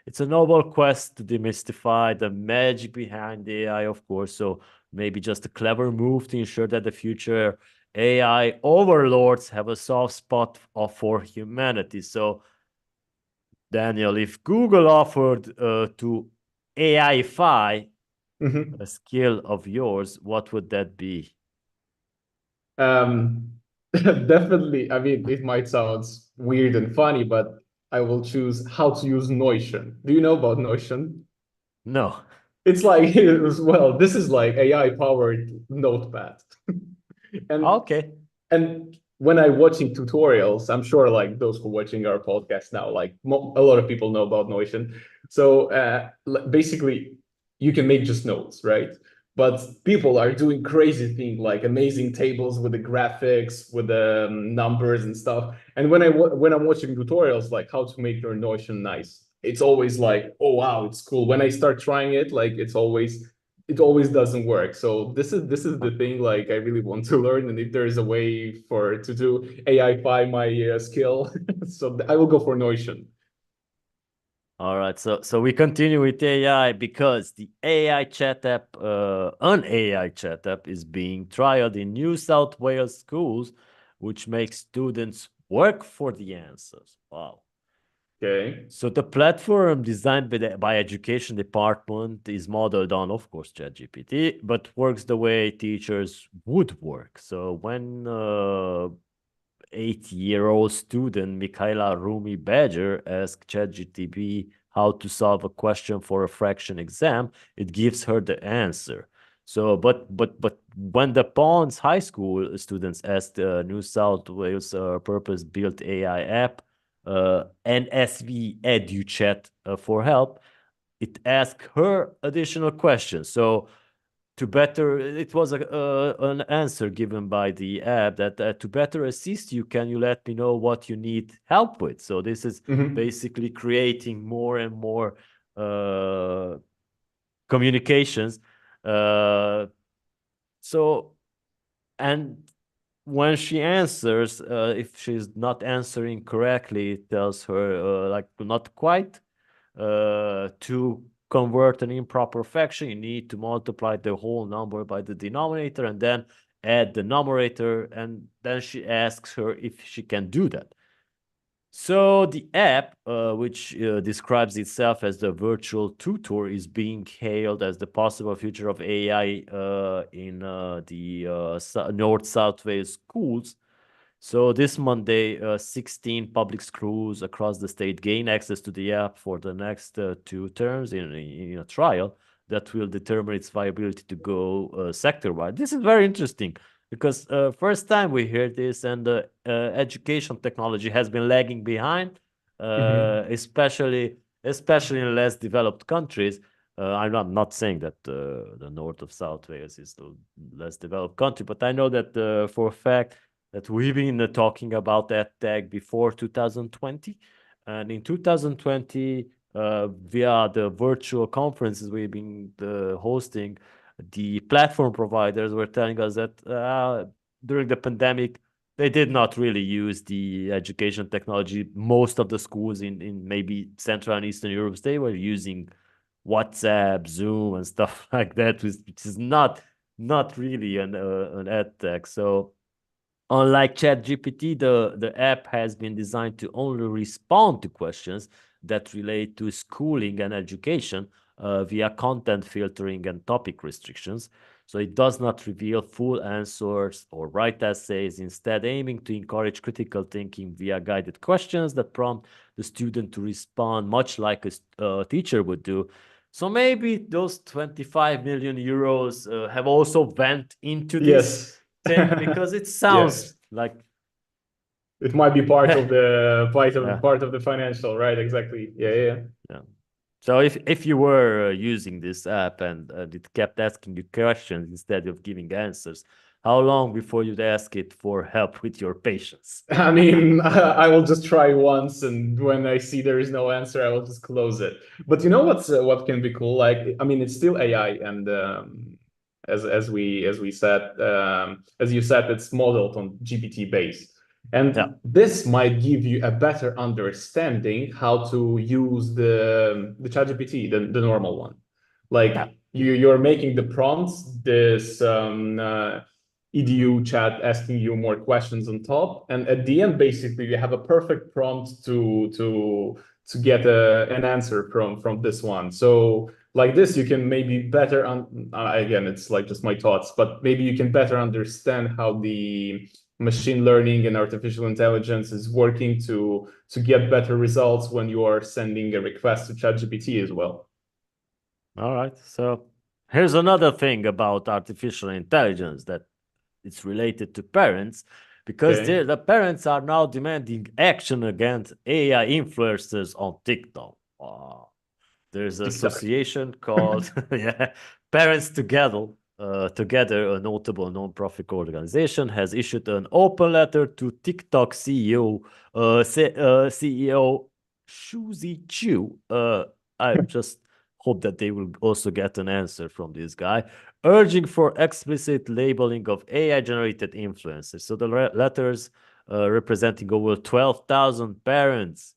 It's a noble quest to demystify the magic behind AI, of course. So maybe just a clever move to ensure that the future AI overlords have a soft spot for humanity. So, Daniel, if Google offered to AIfy Mhm. a skill of yours, what would that be? Definitely. I mean, it might sound weird and funny, but I will choose how to use Notion. Do you know about Notion? No. It's like, well, this is like AI-powered notepad. And Okay. and when I'm watching tutorials, I'm sure like those who are watching our podcast now, like a lot of people know about Notion. So basically, you can make just notes, right? But people are doing crazy things like amazing tables with the graphics, with the numbers and stuff. And when I'm watching tutorials like how to make your Notion nice, it's always like, oh wow, it's cool. When I start trying it, like it always doesn't work. So this is the thing like I really want to learn, and if there is a way for to do AI my skill, so I will go for Notion. All right, so we continue with AI because the AI chat app, an AI chat app, is being trialed in New South Wales schools, which makes students work for the answers. Wow. Okay. So the platform designed by education department is modeled on, of course, ChatGPT, but works the way teachers would work. So when 8-year-old student Michaela Rumi Badger asked ChatGPT how to solve a question for a fraction exam, it gives her the answer. So, but when the Pons High School students asked New South Wales purpose-built AI app, NSV EduChat for help, it asked her additional questions. So to better, it was an answer given by the app that to better assist you, can you let me know what you need help with? So this is basically creating more and more communications. So, and when she answers, if she's not answering correctly, it tells her like not quite. To convert an improper fraction, you need to multiply the whole number by the denominator and then add the numerator. And then she asks her if she can do that. So the app, which describes itself as the virtual tutor, is being hailed as the possible future of AI in the North-South Wales schools. So this Monday, 16 public schools across the state gain access to the app for the next 2 terms in a trial that will determine its viability to go sector-wide. This is very interesting because first time we hear this, and education technology has been lagging behind, especially in less developed countries. I'm not saying that the north of South Wales is the less developed country, but I know that for a fact that we've been talking about that tag before 2020. And in 2020, via the virtual conferences we've been hosting, the platform providers were telling us that during the pandemic, they did not really use the education technology. Most of the schools in maybe Central and Eastern Europe, they were using WhatsApp, Zoom, and stuff like that, which is not really an ed tech. So unlike ChatGPT, the app has been designed to only respond to questions that relate to schooling and education via content filtering and topic restrictions. So it does not reveal full answers or write essays, instead aiming to encourage critical thinking via guided questions that prompt the student to respond much like a teacher would do. So maybe those 25 million euros have also went into this Yes. thing, because it sounds Yes. like It might be part of the yeah, part of the financial, right? Exactly. Yeah, yeah. yeah. So if you were using this app and it kept asking you questions instead of giving answers, how long before you'd ask it for help with your patients? I mean, I will just try once, and when I see there is no answer, I will just close it. But you know what can be cool? Like, I mean, it's still AI, and as we said, as you said, it's modeled on GPT base. And Yeah. this might give you a better understanding how to use the ChatGPT, the normal one. Like Yeah. you're making the prompts, this edu chat asking you more questions on top, and at the end, basically, you have a perfect prompt to get an answer from this one. So like this, you can maybe better again, it's like just my thoughts, but maybe you can better understand how the machine learning and artificial intelligence is working to get better results when you are sending a request to ChatGPT as well. All right. So here's another thing about artificial intelligence that it's related to parents, because Okay. the parents are now demanding action against AI influencers on TikTok. There's an TikTok. association called yeah, Parents Together. Together, a notable non-profit organization has issued an open letter to TikTok CEO, CEO Shuzi Chu. I just hope that they will also get an answer from this guy, urging for explicit labeling of AI-generated influencers. So the letters representing over 12,000 parents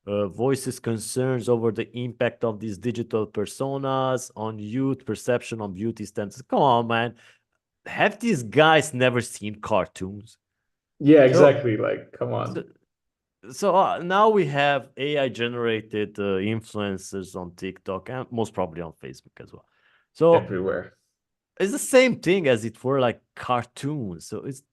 voices concerns over the impact of these digital personas on youth perception on beauty standards. Come on, man. Have these guys never seen cartoons? Yeah, So, exactly. Like, come so, on. now we have AI generated influencers on TikTok and most probably on Facebook as well. So Everywhere. it's the same thing as it were like cartoons. So it's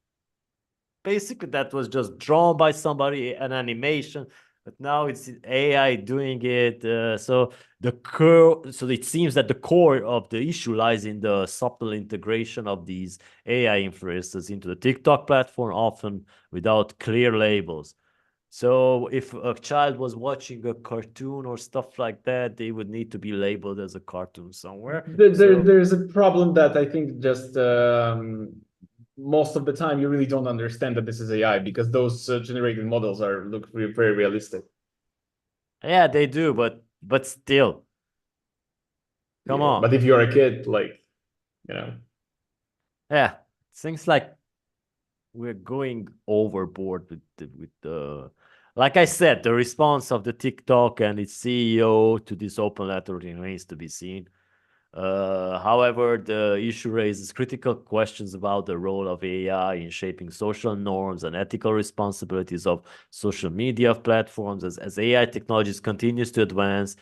basically that was just drawn by somebody, an animation, but now it's AI doing it. So it seems that the core of the issue lies in the subtle integration of these AI influencers into the TikTok platform, often without clear labels. So if a child was watching a cartoon or stuff like that, they would need to be labeled as a cartoon somewhere. So There's a problem that I think just most of the time you really don't understand that this is AI because those generated models look very realistic. yeah, they do, but still, come Yeah. on. But if you're a kid, like, you know, Yeah, things like we're going overboard with the like I said, the response of the TikTok and its CEO to this open letter remains to be seen. However, the issue raises critical questions about the role of AI in shaping social norms and ethical responsibilities of social media platforms. As AI technologies continues to advance,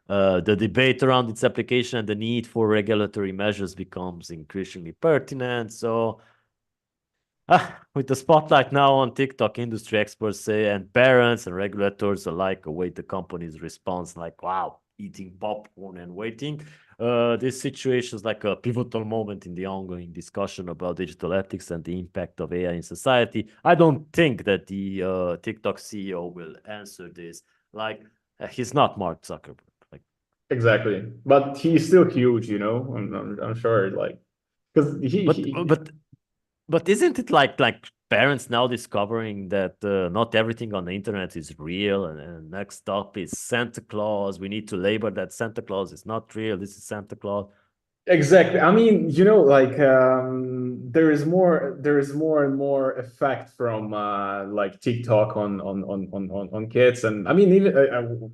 the debate around its application and the need for regulatory measures becomes increasingly pertinent. So, with the spotlight now on TikTok, industry experts say, and parents and regulators alike await the company's response, like, wow, eating popcorn and waiting. This situation is like a pivotal moment in the ongoing discussion about digital ethics and the impact of AI in society. I don't think that the TikTok CEO will answer this. Like, he's not Mark Zuckerberg. Like, exactly. But he's still huge, you know. I'm sure, like, because but but But isn't it like parents now discovering that not everything on the internet is real, and next up is Santa Claus. We need to label that Santa Claus is not real. This is Santa Claus. exactly. I mean, you know, like there is more and more effect from like TikTok on kids, and I mean even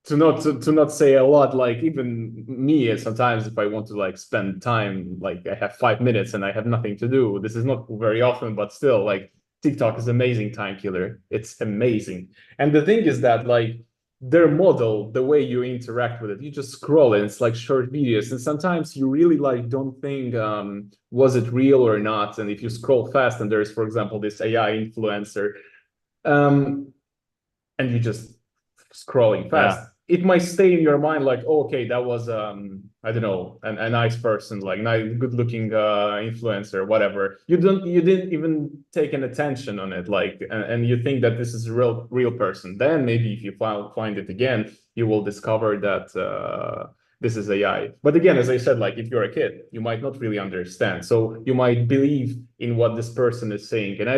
to not say a lot, like even me sometimes if I want to like spend time, like I have 5 minutes and I have nothing to do. This is not very often, but still, like TikTok is amazing time killer. It's amazing. And the thing is that like their model, the way you interact with it, you just scroll and it's like short videos. And sometimes you really like don't think was it real or not. And if you scroll fast and there's, for example, this AI influencer, um, and you just scrolling fast, Yeah, it might stay in your mind like, oh, okay, that was I don't know, a nice person, like nice, good looking influencer, whatever. You didn't even take an attention on it, like, and you think that this is a real person. Then maybe if you find it again, you will discover that this is AI. But again, as I said, like if you're a kid, you might not really understand, so you might believe in what this person is saying. And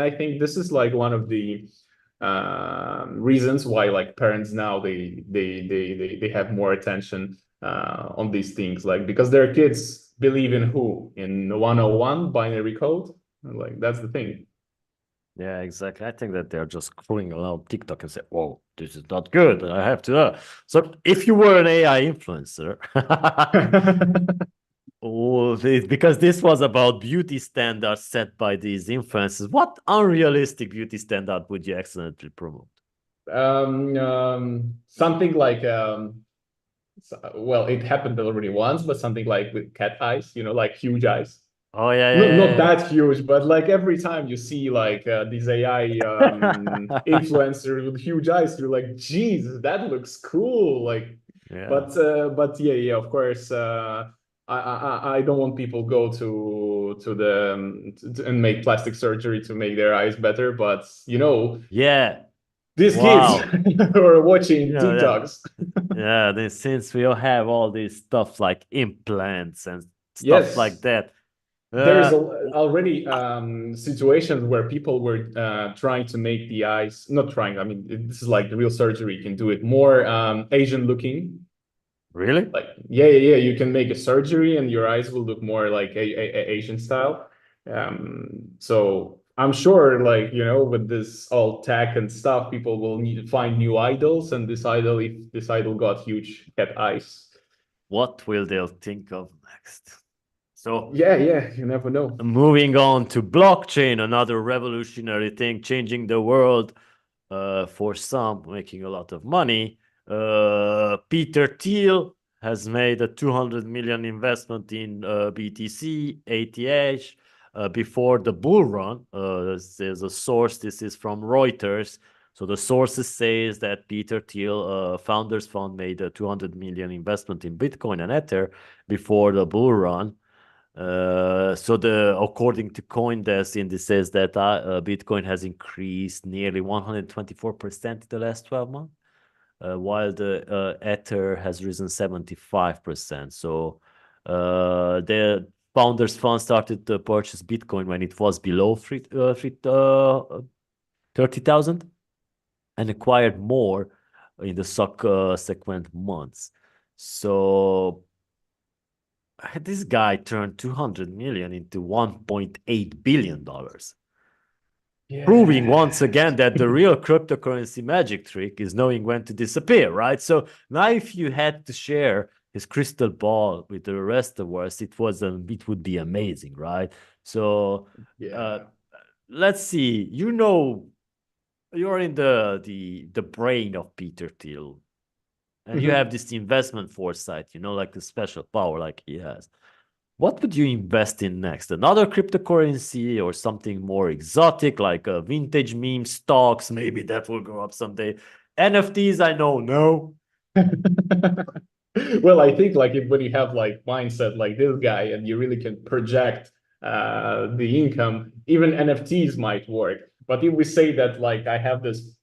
I think this is like one of the reasons why like parents now they have more attention on these things, like because their kids believe in 101 binary code, like that's the thing. Yeah, exactly. I think that they're just scrolling around TikTok and say, "Whoa, this is not good. I have to." So, if you were an AI influencer, because this was about beauty standards set by these influencers, what unrealistic beauty standard would you accidentally promote? Something like well, it happened already once, but something like with cat eyes, like huge eyes. Oh yeah, yeah, No, yeah, not yeah. that huge, but like every time you see like these AI influencers with huge eyes, you're like, Jesus, that looks cool. Like, Yeah. but yeah, of course, I don't want people go to the and make plastic surgery to make their eyes better. But Yeah. these kids Wow. who are watching Yeah. TikToks. Yeah. Then since we all have all these stuff like implants and stuff like Yes, that, there's uh, already situations where people were trying to make the eyes, not trying, I mean, this is like the real surgery, you can do it more Asian looking. really? Like, yeah, you can make a surgery and your eyes will look more like Asian style. So I'm sure, like, with this all tech and stuff, people will need to find new idols, and if this idol got huge cat eyes. What will they think of next? So, Yeah, you never know. moving on to blockchain, another revolutionary thing, changing the world for some, making a lot of money. Peter Thiel has made a 200 million investment in BTC, ATH, before the bull run. There's a source, this is from Reuters. So the sources says that Peter Thiel, Founders Fund, made a 200 million investment in Bitcoin and Ether before the bull run. According to CoinDesk, it says that Bitcoin has increased nearly 124% in the last 12 months, while the Ether has risen 75%. So the Founders Fund started to purchase Bitcoin when it was below 30,000 and acquired more in the subsequent months. So this guy turned 200 million into 1.8 billion dollars, proving once Yeah. again that the real cryptocurrency magic trick is knowing when to disappear, right? So now if you had to share his crystal ball with the rest of us, it would be amazing, right? So uh, Yeah. let's see. You're in the brain of Peter Thiel, and you have Mhm. this investment foresight, like the special power like he has. What would you invest in next? Another cryptocurrency or something more exotic like a vintage meme stocks? Maybe that will go up someday. NFTs, I know, no. Well, I think like when you have like mindset like this guy and you really can project the income, even NFTs might work. But if we say that like I have this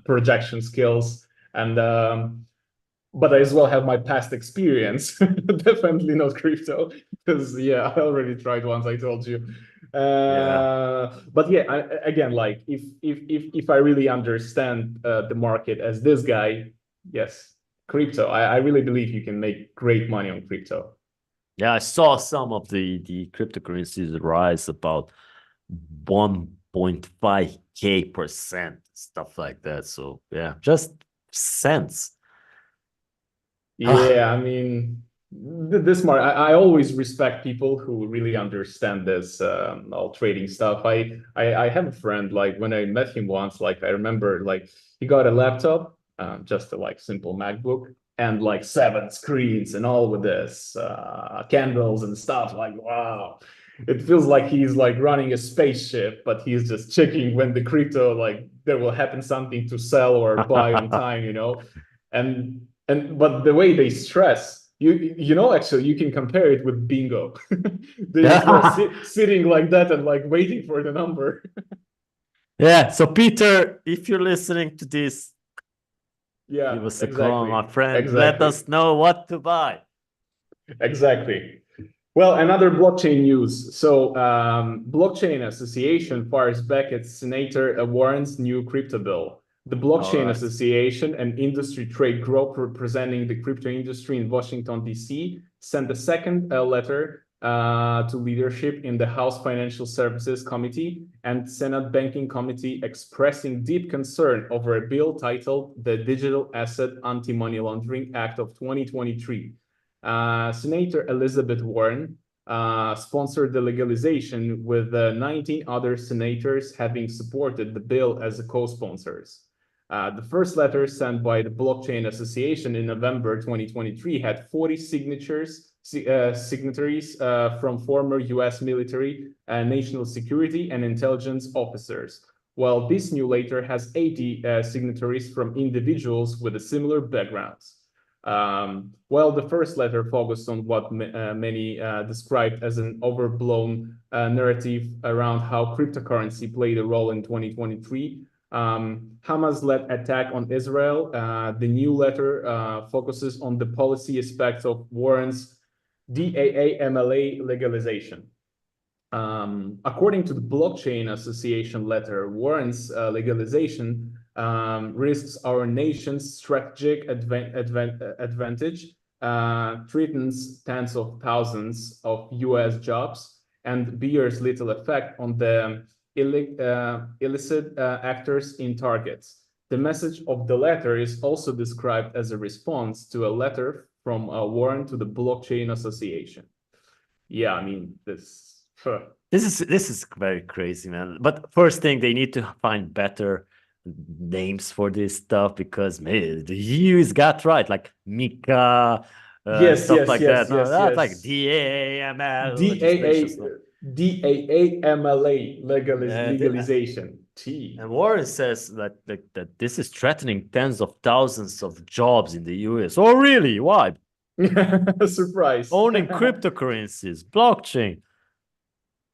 projection skills and but I as well have my past experience. Definitely not crypto, because yeah, I already tried once. I told you. Yeah. But yeah, again, like if I really understand the market as this guy, yes, crypto. I really believe you can make great money on crypto. Yeah, I saw some of the cryptocurrencies rise about 1.5K%, stuff like that. So yeah, just cents. Yeah, I mean, this market, I always respect people who really understand this all trading stuff. I have a friend, like when I met him once, like I remember like he got a laptop, just a like simple MacBook, and like 7 screens and all with this candles and stuff. Like, wow. It feels like he's like running a spaceship, but he's just checking when the crypto, like there will happen something to sell or buy on time. And but the way they stress, actually you can compare it with bingo. They as well Yeah. sitting like that and like waiting for the number. Yeah. So Peter, if you're listening to this, give Yeah, us a call, my exactly. friend. Let Exactly. us know what to buy. Exactly. Well, another blockchain news. So, Blockchain Association fires back its Senator Warren's new crypto bill. The All Blockchain right. Association, an industry trade group representing the crypto industry in Washington, D.C., sent a second letter to leadership in the House Financial Services Committee and Senate Banking Committee, expressing deep concern over a bill titled the Digital Asset Anti-Money Laundering Act of 2023. Senator Elizabeth Warren sponsored the legalization, with 19 other senators having supported the bill as co-sponsors. The first letter sent by the Blockchain Association in November 2023 had 40 signatories from former US military, national security, and intelligence officers, while this new letter has 80 signatories from individuals with similar backgrounds. Well, the first letter focused on what many described as an overblown narrative around how cryptocurrency played a role in 2023. Hamas-led attack on Israel. The new letter focuses on the policy aspects of Warren's DAA-MLA legalization. According to the Blockchain Association letter, Warren's legalization risks our nation's strategic advantage, threatens tens of thousands of US jobs, and bears little effect on the illicit actors in targets. The message of the letter is also described as a response to a letter from Warren to the Blockchain Association. Yeah, I mean, this is very crazy, man. But first thing, they need to find better names for this stuff, because man, the EU's got right, like Mika, stuff like that. No, that's like DAAML legislation. DAA-MLA legalization. And Warren says that this is threatening tens of thousands of jobs in the US. Oh, really? Why? Surprise. Owning cryptocurrencies, blockchain.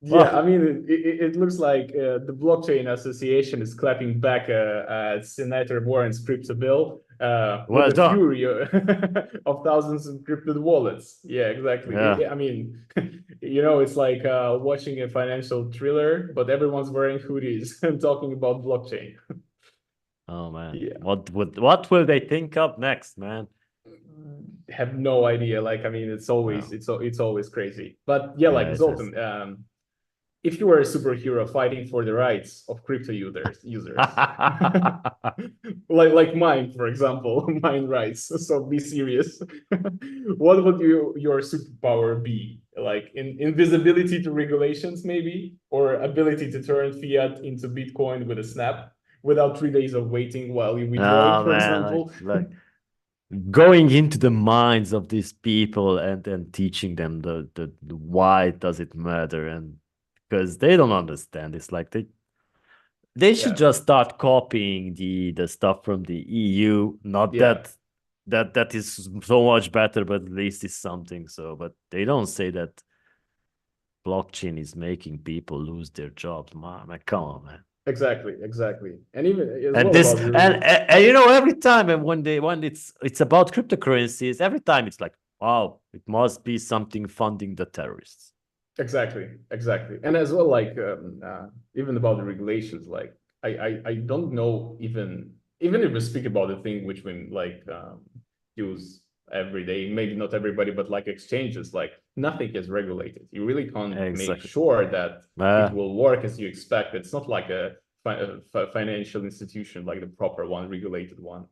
Yeah, I mean, it looks like the Blockchain Association is clapping back at Senator Warren's crypto bill with the fury of thousands of encrypted wallets. Yeah, exactly. Yeah. I mean, it's like watching a financial thriller, but everyone's wearing hoodies and talking about blockchain. Oh man, yeah. What will they think up next, man? Have no idea. Like, I mean, it's always crazy. But yeah, like Zoltan, if you were a superhero fighting for the rights of crypto users, like mine, for example, mine rights. So be serious. What would your superpower be? Like invisibility to regulations, maybe, or ability to turn fiat into Bitcoin with a snap without 3 days of waiting while you withdraw it, for example. Like going into the minds of these people and then teaching them the why does it matter, and because they don't understand. It's like they should just start copying the stuff from the EU. Not that is so much better, but at least it's something. So, but they don't say that blockchain is making people lose their jobs. Man, come on, man. Exactly. And even every time, and when it's about cryptocurrencies, every time it's like, wow, it must be something funding the terrorists. Exactly. And as well, like even about the regulations, like I don't know, even if we speak about the thing which we like use every day, maybe not everybody, but like exchanges, like nothing is regulated. You really can't make sure that it will work as you expect. It's not like a financial institution, like the proper one, regulated one.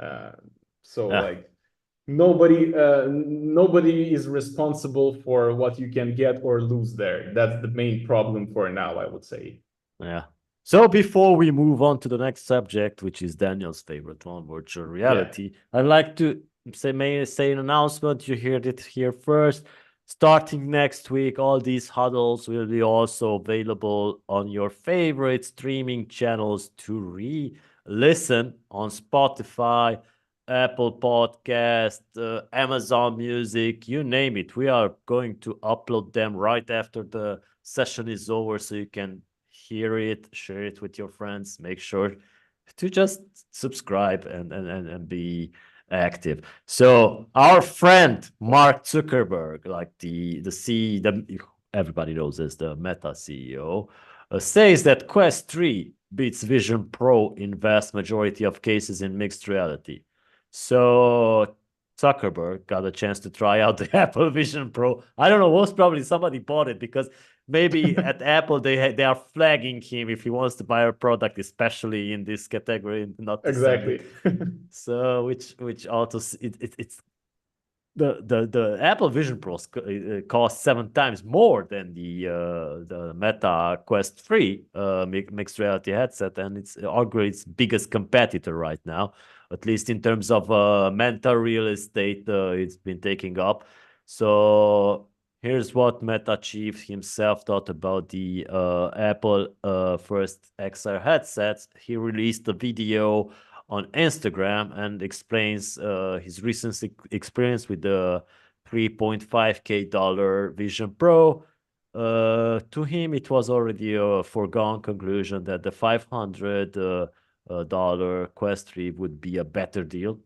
Like nobody is responsible for what you can get or lose there. That's the main problem for now, I would say. Yeah. So before we move on to the next subject, which is Daniel's favorite one, virtual reality, I'd like to say an announcement. You heard it here first. Starting next week, all these huddles will be also available on your favorite streaming channels to re-listen on Spotify, Apple Podcast, Amazon Music, you name it. We are going to upload them right after the session is over, so you can hear it, share it with your friends. Make sure to just subscribe and be active. So our friend Mark Zuckerberg, like everybody knows as the Meta CEO, says that Quest 3 beats Vision Pro in vast majority of cases in mixed reality. So Zuckerberg got a chance to try out the Apple Vision Pro. I don't know, most probably somebody bought it because maybe at Apple they are flagging him if he wants to buy a product, especially in this category, not to send it. Exactly. So which also it's the Apple Vision Pro costs 7 times more than the Meta Quest 3 mixed reality headset, and it's arguably its biggest competitor right now, at least in terms of mental real estate it's been taking up. So here's what Meta chief himself thought about the Apple first XR headsets. He released a video on Instagram and explains his recent experience with the $3.5K Vision Pro. To him, it was already a foregone conclusion that the $500 Quest 3 would be a better deal.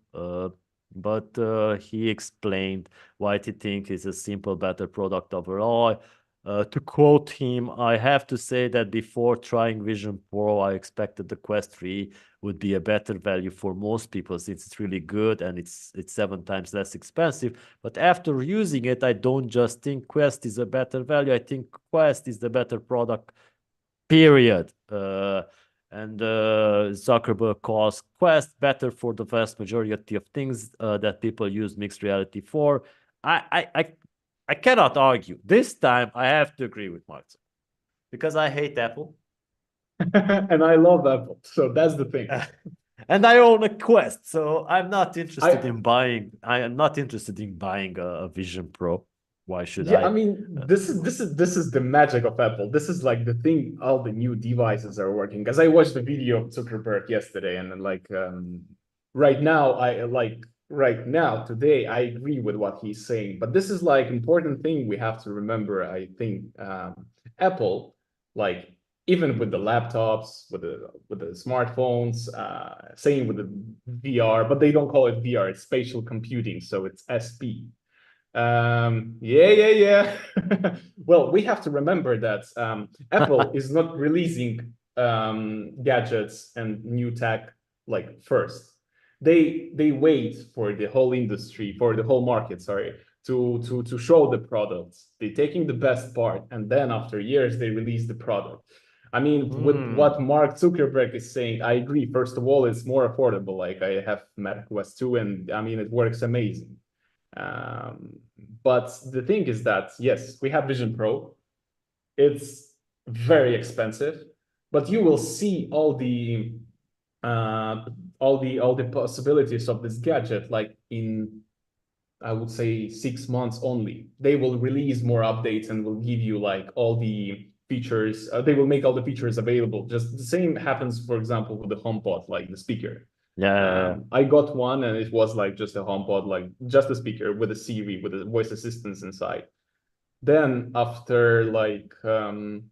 But he explained why he thinks it's a simple, better product overall. To quote him, I have to say that before trying Vision Pro, I expected the Quest 3 would be a better value for most people since it's really good and it's 7 times less expensive. But after using it, I don't just think Quest is a better value. I think Quest is the better product, period. Zuckerberg calls Quest better for the vast majority of things that people use mixed reality for. I cannot argue. This time, I have to agree with Martin because I hate Apple. And I love Apple, so that's the thing. And I own a Quest, so I'm not interested in buying. I am not interested in buying a Vision Pro. Why should I? Yeah, I mean, this is the magic of Apple. This is like the thing. All the new devices are working. Because I watched the video of Zuckerberg yesterday, and like right now today, I agree with what he's saying. But this is like important thing we have to remember. I think Apple, like even with the laptops, with the smartphones, same with the VR, but they don't call it VR. It's spatial computing, so it's SP. Yeah. Well, we have to remember that Apple is not releasing gadgets and new tech like first. They wait for the whole industry, for the whole market, sorry, to show the products. They're taking the best part, and then after years they release the product. I mean, with what Mark Zuckerberg is saying, I agree. First of all, it's more affordable. Like I have Meta Quest 2, and I mean, it works amazing. But the thing is that, yes, we have Vision Pro. It's very expensive, but you will see all the possibilities of this gadget like in, I would say, 6 months only. They will release more updates and will give you like all the features. They will make all the features available. Just the same happens, for example, with the HomePod, like the speaker. Yeah. I got one and it was like just a HomePod, like just a speaker with a Siri, with a voice assistance inside. Then after like 3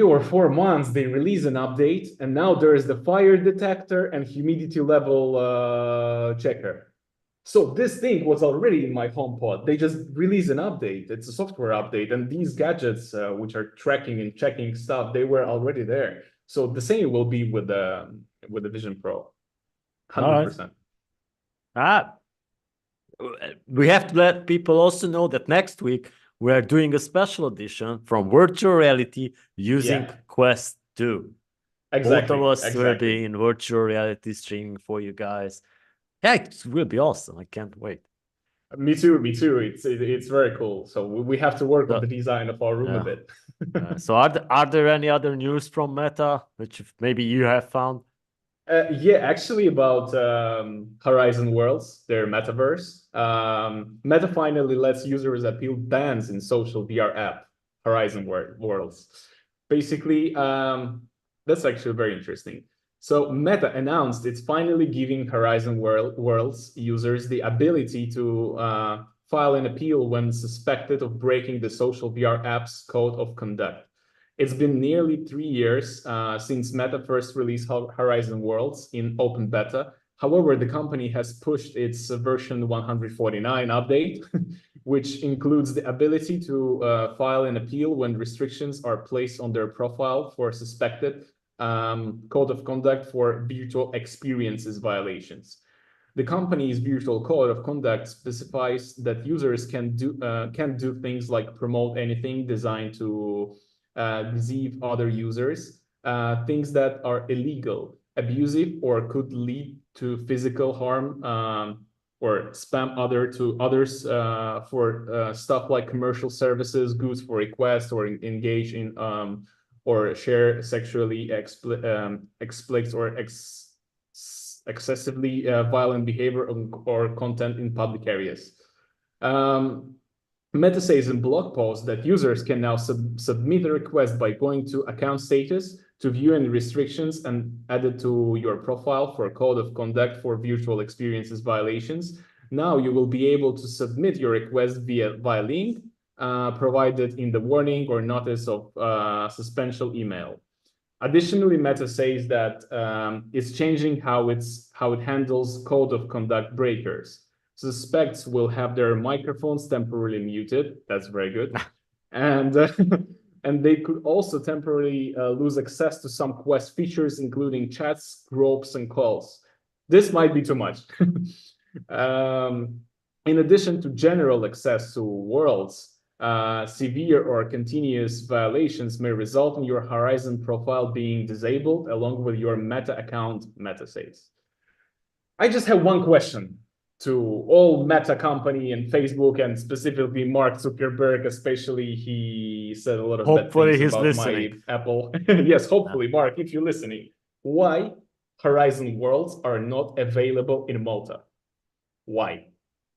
or 4 months, they release an update, and now there is the fire detector and humidity level checker. So this thing was already in my HomePod. They just released an update. It's a software update, and these gadgets, which are tracking and checking stuff, they were already there. So the same will be with the Vision Pro, 100%. We have to let people also know that next week we are doing a special edition from virtual reality using Quest 2. Exactly. Both of us will be in virtual reality streaming for you guys. Yeah, it will be awesome. I can't wait. Me too. It's very cool. So we have to work on the design of our room a bit. So are there any other news from Meta which maybe you have found? Yeah, actually about Horizon Worlds, their metaverse. Meta finally lets users appeal bans in social VR app, Horizon Worlds. Basically, that's actually very interesting. So Meta announced it's finally giving Horizon Worlds users the ability to file an appeal when suspected of breaking the social VR app's code of conduct. It's been nearly 3 years since Meta first released Horizon Worlds in open beta. However, the company has pushed its version 149 update, which includes the ability to file an appeal when restrictions are placed on their profile for suspected code of conduct for virtual experiences violations. The company's virtual code of conduct specifies that users can do things like promote anything designed to deceive other users, things that are illegal, abusive, or could lead to physical harm, or spam others for stuff like commercial services, goods for request, or engage in or share sexually explicit or excessively violent behavior or content in public areas. Meta says in blog posts that users can now submit a request by going to account status to view any restrictions and add it to your profile for a code of conduct for virtual experiences violations. Now you will be able to submit your request via link provided in the warning or notice of suspension email. Additionally, Meta says that it's changing how it handles code of conduct breakers. Suspects will have their microphones temporarily muted. That's very good. And and they could also temporarily lose access to some Quest features, including chats, groups, and calls. This might be too much. In addition to general access to worlds, severe or continuous violations may result in your Horizon profile being disabled along with your Meta account, Meta says. I just have one question to all Meta company and Facebook, and specifically Mark Zuckerberg, especially. He said a lot of bad Hopefully things he's about listening. my Apple. Yes, hopefully, Mark, if you're listening. Why Horizon worlds are not available in Malta? Why?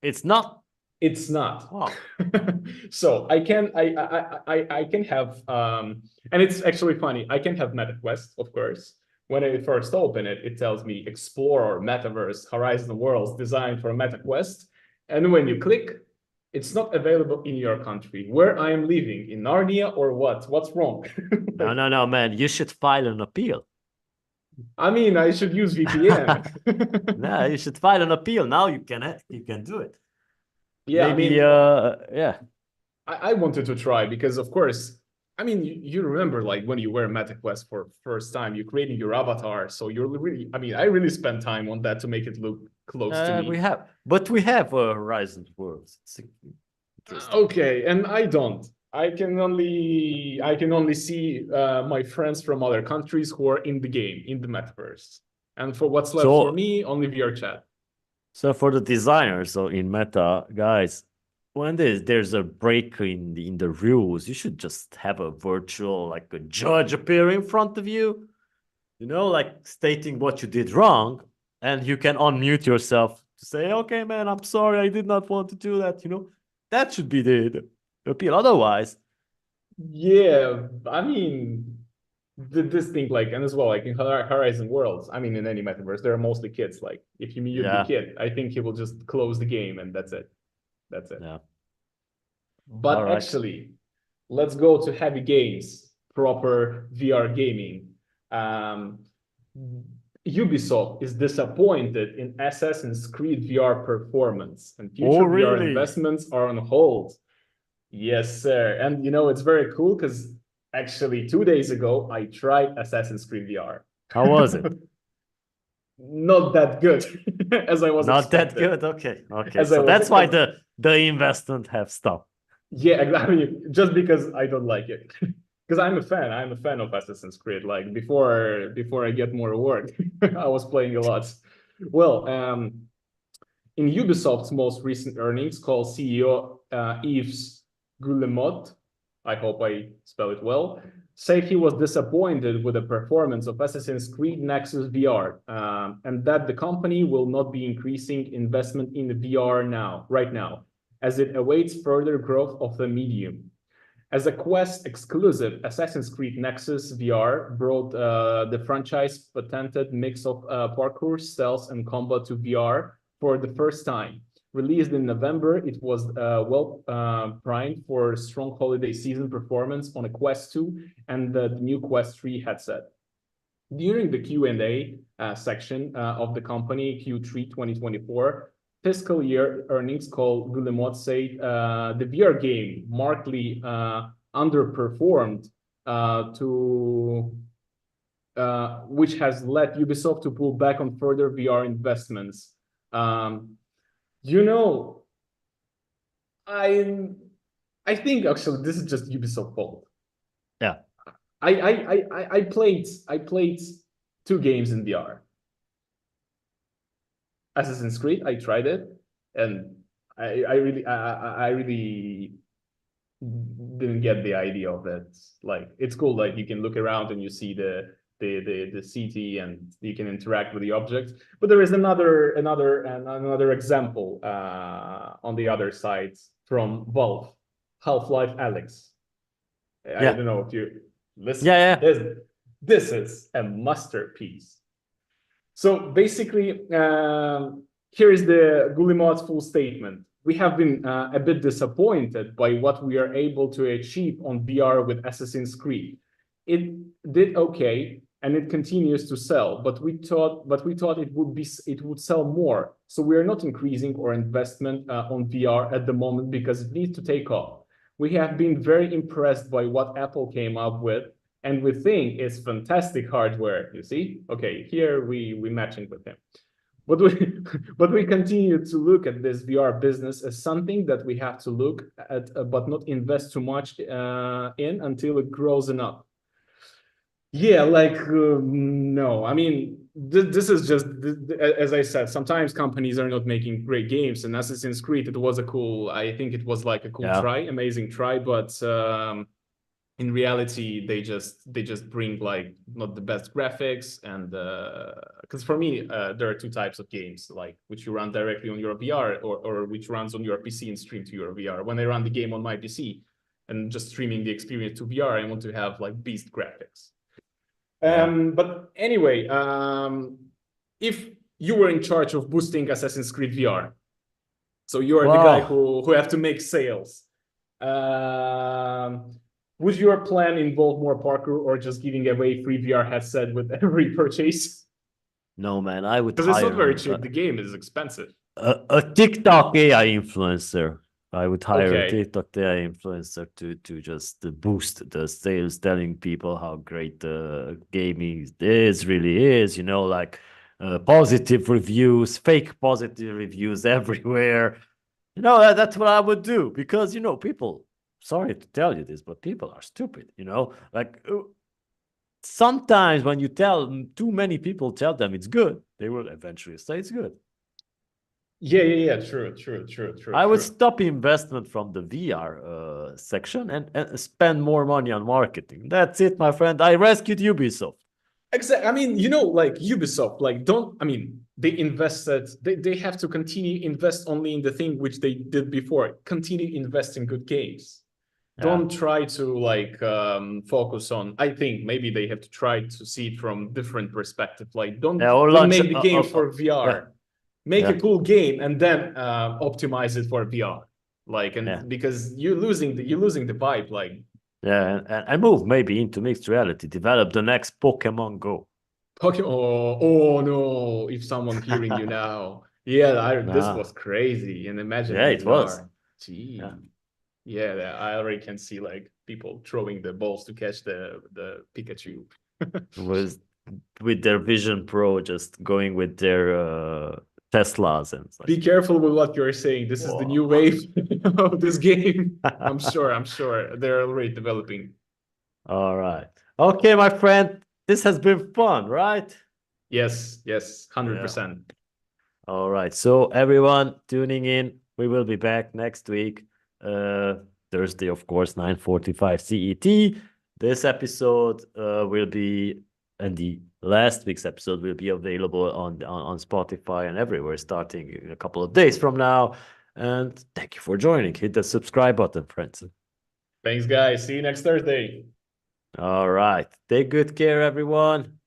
It's not. It's not. Wow. So I can have and it's actually funny. I can have MetaQuest, of course. When I first open it, it tells me Explore Metaverse Horizon Worlds designed for MetaQuest. And when you click, it's not available in your country. Where I am living, in Narnia or what? What's wrong? No, man. You should file an appeal. I mean, I should use VPN. No, you should file an appeal. Now you can do it. Yeah, Maybe, I mean, yeah. I wanted to try because, of course, I mean, you remember like when you wear MetaQuest for first time, you're creating your avatar. So you're really, I mean, I really spent time on that to make it look close to me. We have Horizon Worlds. It's interesting. Okay, and I don't. I can only see my friends from other countries who are in the game, in the metaverse. And for what's left for me, only VR chat. So for the designers, so in Meta, guys, when there's a break in the rules, you should just have a virtual, like a judge appear in front of you, like stating what you did wrong, and you can unmute yourself to say, okay, man, I'm sorry, I did not want to do that, That should be the appeal. Otherwise, yeah, I mean, this thing, like, and as well, like in Horizon Worlds, I mean, in any metaverse, there are mostly kids. Like, if you mute the kid, I think he will just close the game, and that's it. That's it. Yeah. But actually, let's go to heavy games, proper VR gaming. Ubisoft is disappointed in Assassin's Creed VR performance, and future VR investments are on hold. Yes, sir. And it's very cool because actually 2 days ago I tried Assassin's Creed VR. How was it? Not that good, as I was not expected. That good. Okay. So that's why the investment have stopped. Yeah, exactly. Just because I don't like it. Because I'm a fan of Assassin's Creed. Like before I get more work, I was playing a lot. Well, in Ubisoft's most recent earnings call, CEO Yves Guillemot, I hope I spell it well, said he was disappointed with the performance of Assassin's Creed Nexus VR, and that the company will not be increasing investment in the VR right now, as it awaits further growth of the medium. As a Quest exclusive, Assassin's Creed Nexus VR brought the franchise patented mix of parkour, stealth, and combat to VR for the first time. Released in November, it was primed for a strong holiday season performance on a Quest 2 and the new Quest 3 headset. During the Q&A section of the company Q3 2024 fiscal year earnings call, Guillemot said the VR game markedly underperformed which has led Ubisoft to pull back on further VR investments. You know, I think actually this is just Ubisoft fault. Yeah. I played 2 games in VR. Assassin's Creed, I tried it, and I really didn't get the idea of it. Like, it's cool, like you can look around and you see the city and you can interact with the objects. But there is another example on the other side from Valve, Half-Life Alyx. I Yeah. don't know if you listen. Yeah. This is a masterpiece. So basically, here is the Guillemot's full statement. We have been a bit disappointed by what we are able to achieve on VR with Assassin's Creed. It did okay, and it continues to sell, but we thought it would sell more. So we are not increasing our investment on VR at the moment because it needs to take off. We have been very impressed by what Apple came up with, and we think it's fantastic hardware. You see? Okay, here we matching with him. But we continue to look at this VR business as something that we have to look at, but not invest too much in until it grows enough. Yeah, like no, I mean this is just as I said. Sometimes companies are not making great games, and Assassin's Creed, it was a cool. I think it was like a cool try, amazing try, but in reality they just bring like not the best graphics, and because for me there are 2 types of games, like which you run directly on your VR or which runs on your PC and stream to your VR. When I run the game on my PC and just streaming the experience to VR, I want to have like beast graphics. But anyway, if you were in charge of boosting Assassin's Creed VR, so you are the guy who have to make sales, would your plan involve more parkour or just giving away free VR headset with every purchase? No, man, I would Because it's not very cheap. The game is expensive. A TikTok AI influencer. I would hire a TikTok AI influencer to just boost the sales, telling people how great the gaming really is, like positive reviews, fake positive reviews everywhere. That's what I would do, because, people, sorry to tell you this, but people are stupid, like sometimes when you too many people tell them it's good, they will eventually say it's good. Yeah. True. I would stop investment from the VR section and spend more money on marketing. That's it, my friend. I rescued Ubisoft. Exactly. I mean, like Ubisoft, like they invested, they have to continue invest only in the thing which they did before. Continue invest in good games. Don't try to like focus on. I think maybe they have to try to see it from different perspective. Like don't make the game for VR. Make a cool game and then optimize it for VR. Like because you're losing the vibe. Like and move maybe into mixed reality. Develop the next Pokemon Go. Oh no! If someone hearing you now, this was crazy. And imagine it was. Gee. Yeah, I already can see like people throwing the balls to catch the Pikachu. with their Vision Pro, just going with their Teslas and like, be careful with what you're saying. This is the new wave of this game. I'm sure they're already developing. All right. Okay, my friend. This has been fun, right? Yes, 100%. All right. So everyone tuning in, we will be back next week. Thursday, of course, 9:45 CET. This episode will be, and the last week's episode will be available on Spotify and everywhere starting in a couple of days from now. And thank you for joining. Hit the subscribe button, friends. Thanks, guys. See you next Thursday. All right. Take good care, everyone.